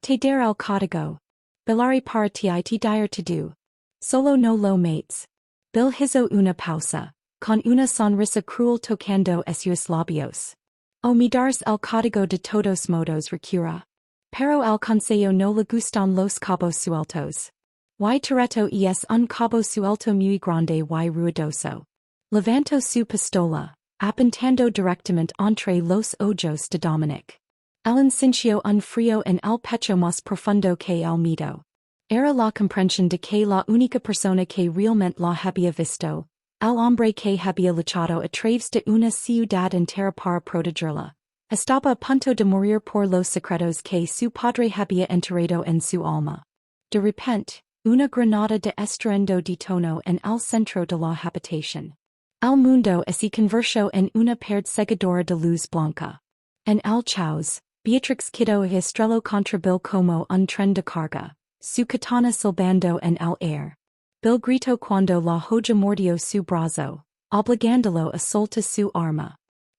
Te dar el código. Bailaré para ti y te dire todo. Solo no lo mates. Bill hizo una pausa, con una sonrisa cruel tocando sus labios. O me das el código de todos modos recura. Pero al consejo no le gustan los cabos sueltos. Y Toretto es un cabo suelto muy grande y ruidoso. Levantó su pistola, apuntando directamente entre los ojos de Dominic. Ellen sintió un frío en el pecho más profundo que el miedo. Era la comprensión de que la única persona que realmente la había visto, el hombre que había luchado a través de una ciudad entera para protegerla, estaba a punto de morir por los secretos que su padre había enterrado en su alma. De repente, una granada de estruendo detonó en el centro de la habitación. El mundo se convirtió en una perseguidora de luz blanca. En el caos, Beatrix quedó estrelló contra Bill como un tren de carga, su katana silbando en el aire. Bill gritó cuando la joya mordió su brazo, obligándolo a soltar su arma.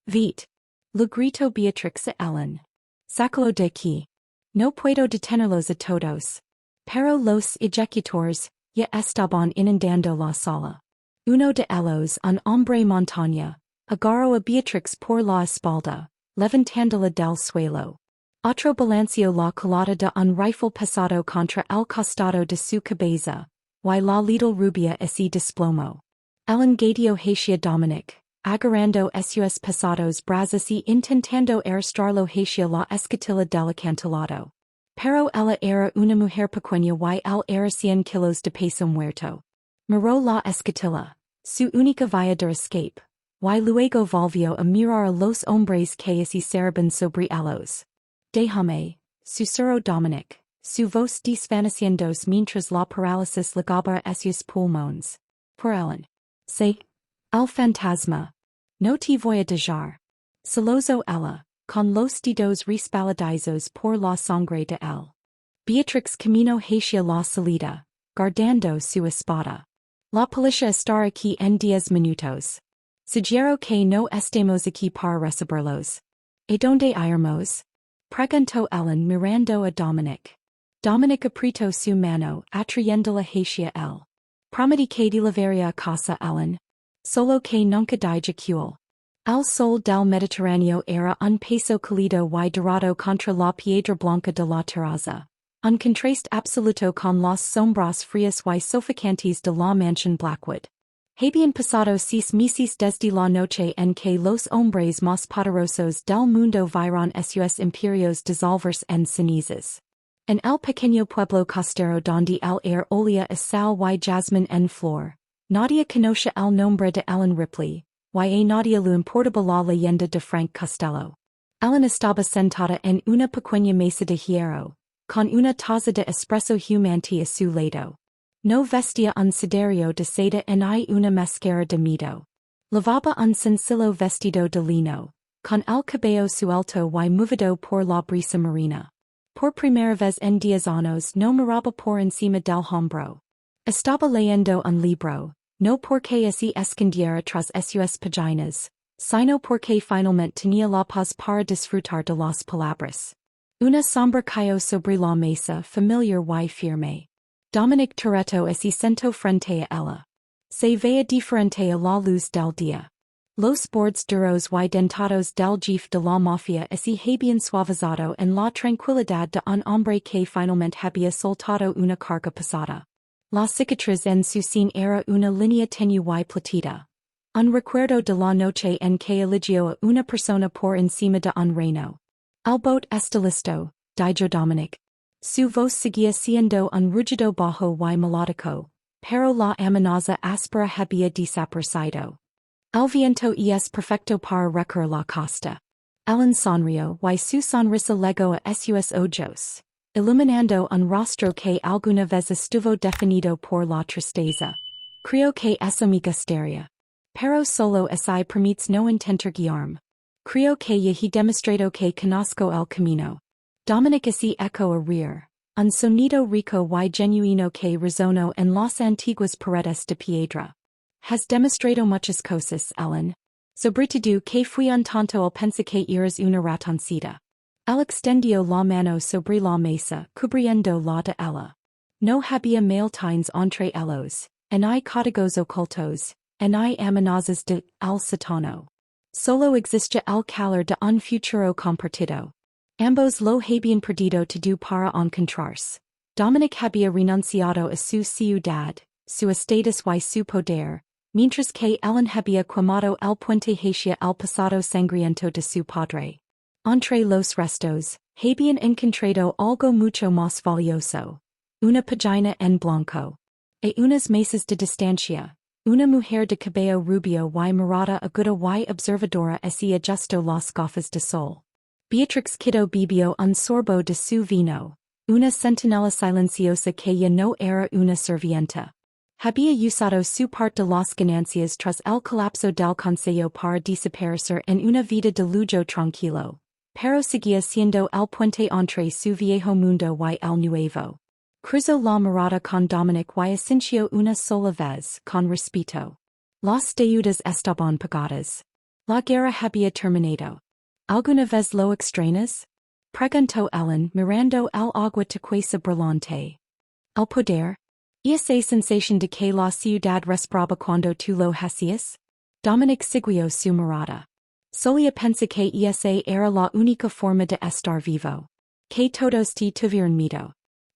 Vite. Lo gritó Beatrix a Ellen. Sácalo de aquí. No puedo detenerlos a todos. Pero los ejecutores ya estaban inundando la sala. Uno de ellos, un hombre montaña, agarró a Beatrix por la espalda, levantándola del suelo. Otro balanceó la culata de un rifle pesado contra el costado de su cabeza, y la little rubia se desplomó. Ellen gateó hacia Dominic, agarrando sus pesados brazos y intentando arrastrarlo hacia la escotilla del acantilado. Pero ella era una mujer pequeña y él era 100 kilos de peso muerto. Miró la escotilla, su única vía de escape, y luego volvió a mirar a los hombres que se cerraban sobre ellos. Déjame, susurró Dominic, su voz desvaneciéndose mientras la parálisis llegaba a sus pulmones. Por Ellen. El fantasma. No te voy a dejar. Celoso ella, con los dedos resbaladizos por la sangre de él. Beatrix camino hacia la salida, guardando su espada. La policía estará aquí en 10 minutos. Sugiero que no estemos aquí para recibirlos. ¿Y dónde iremos? Preguntó Ellen mirando a Dominic. Dominic apretó su mano, atrayéndola hacia él. Prometí que llevaré a casa Ellen. Solo que nunca dijecule. El sol del Mediterráneo era un peso cálido y dorado contra la piedra blanca de la terraza. Un contraste absoluto con las sombras frías y sofocantes de la mansión Blackwood. Habían pasado 6 meses desde la noche en que los hombres más poderosos del mundo vieron sus imperios dissolverse en cenizas. En el pequeño pueblo costero donde el air olía a sal y jasmine en flor, nadie conoce el nombre de Ellen Ripley, y a nadie le importaba la leyenda de Frank Costello. Ellen estaba sentada en una pequeña mesa de hierro, con una taza de espresso humante a su lado. No vestía un siderio de seda ni una máscara de temido. Lavaba un sencillo vestido de lino, con el cabello suelto y movido por la brisa marina. Por primera vez en 10 años no miraba por encima del hombro. Estaba leyendo un libro, no porque así escondiera tras sus páginas, sino porque finalmente tenía la paz para disfrutar de las palabras. Una sombra cayó sobre la mesa familiar y firme. Dominic Toretto así sentó frente a ella. Se veía diferente a la luz del día. Los bordes duros y dentados del jefe de la Mafia así habían suavizado en la tranquilidad de un hombre que finalmente había soltado una carga pesada. La cicatriz en su sien era una línea tenue y platita. Un recuerdo de la noche en que eligió a una persona por encima de un reino. El bote está listo, dijo Dominic. Su voz seguía siendo un rugido bajo y melódico, pero la amenaza áspera había desaparecido. El viento es perfecto para recorrer la costa. Ellen sonrió y su sonrisa llegó a sus ojos, iluminando un rostro que alguna vez estuvo definido por la tristeza. Creo que eso me gustaría. Pero solo así permites no intentar guiarme. Creo que ya he demostrado que conozco el camino. Dominic así echo a reír, un sonido rico y genuino que resonó en las antiguas paredes de piedra. Has demostrado muchas cosas, Ellen. Sobre todo que fui un tonto al pensar que eras una ratoncita. Él extendió la mano sobre la mesa, cubriendo la de ella. No había maletines entre ellos, ni códigos ocultos, ni amenazas de el satano. Solo existía el calor de un futuro compartido. Ambos lo habían perdido todo para encontrarse. Dominic había renunciado a su ciudad, su estatus y su poder, mientras que Ellen había quemado el puente hacia el pasado sangriento de su padre. Entre los restos, habían encontrado algo mucho más valioso. Una página en blanco. A unas mesas de distancia, una mujer de cabello rubio y mirada aguda y observadora así ajustó las gafas de sol. Beatrix Kiddo bebió un sorbo de su vino, una centinela silenciosa que ya no era una sirvienta. Había usado su parte de las ganancias tras el colapso del Consejo para desaparecer en una vida de lujo tranquilo, pero seguía siendo el puente entre su viejo mundo y el nuevo. Cruzó la mirada con Dominic y asintió una sola vez, con respeto. Las deudas estaban pagadas. La guerra había terminado. ¿Alguna vez lo extrañas? Preguntó Ellen mirando el agua turquesa brillante. El poder. Esa sensación de que la ciudad respiraba cuando tú lo hacías? Dominic siguió su mirada. Solía pensar que esa era la única forma de estar vivo. Que todos te tuvieron miedo.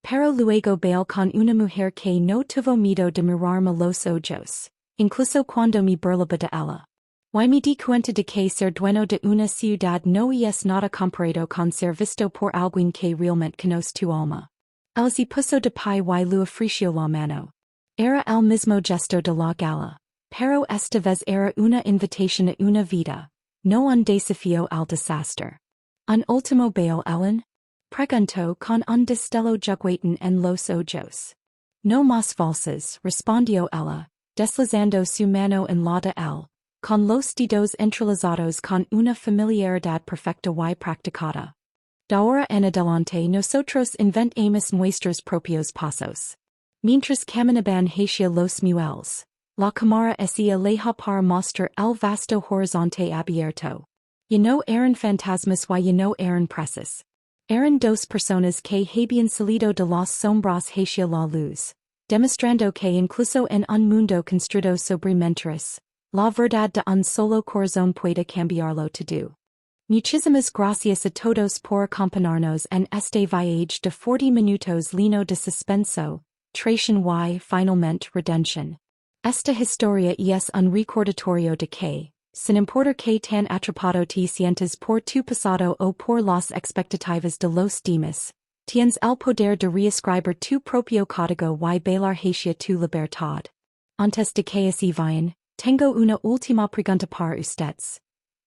Pero luego bailé con una mujer que no tuvo miedo de mirarme los ojos, incluso cuando me burlaba de ella. Y me di cuenta de que ser dueño de una ciudad no es nada comparado con ser visto por alguien que realmente conoce tu alma. Él se puso de pie y le ofreció la mano. Era el mismo gesto de la gala, pero esta vez era una invitación a una vida, no un desafío al desastre. Un último baile, Ellen? Preguntó con un destello juguetón en los ojos. No más valses, respondió ella, deslizando su mano en la de él, con los dedos entrelazados con una familiaridad perfecta y practicada. De ahora en adelante nosotros inventamos nuestros propios pasos. Mientras caminaban hacia los muelles, la cámara hacía leja para mostrar el vasto horizonte abierto. Ya no eran fantasmas y ya no eran presas. Eran dos personas que habían salido de las sombras hacia la luz, demostrando que incluso en un mundo construido sobre mentiras, la verdad de un solo corazón puede cambiarlo todo. Muchísimas gracias a todos por acompañarnos en este viaje de 40 minutos lleno de suspenso, traición y, finalmente, redención. Esta historia es un recordatorio de que, sin importar que tan atrapado te sientas por tu pasado o por las expectativas de los demás, tienes el poder de reescribir tu propio código y bailar hacia tu libertad. Antes de que así vayan, tengo una última pregunta para ustedes.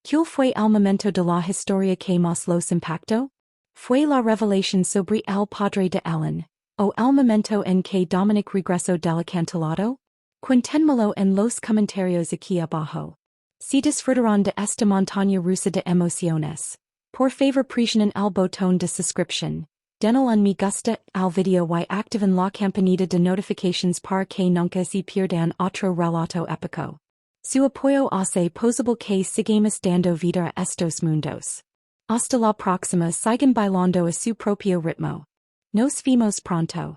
¿Cuál fue el momento de la historia que más los impactó? ¿Fue la revelación sobre el padre de Ellen, o el momento en que Dominic regresó del acantilado? Cuéntenmelo en los comentarios aquí abajo. Si disfrutaron de esta montaña rusa de emociones, por favor presionen el botón de suscripción, denle un me gusta al video y activen la campanita de notifications para que nunca se pierdan otro relato épico. Su apoyo hace posible que sigamos dando vida a estos mundos. Hasta la próxima, sigan bailando a su propio ritmo. Nos vemos pronto.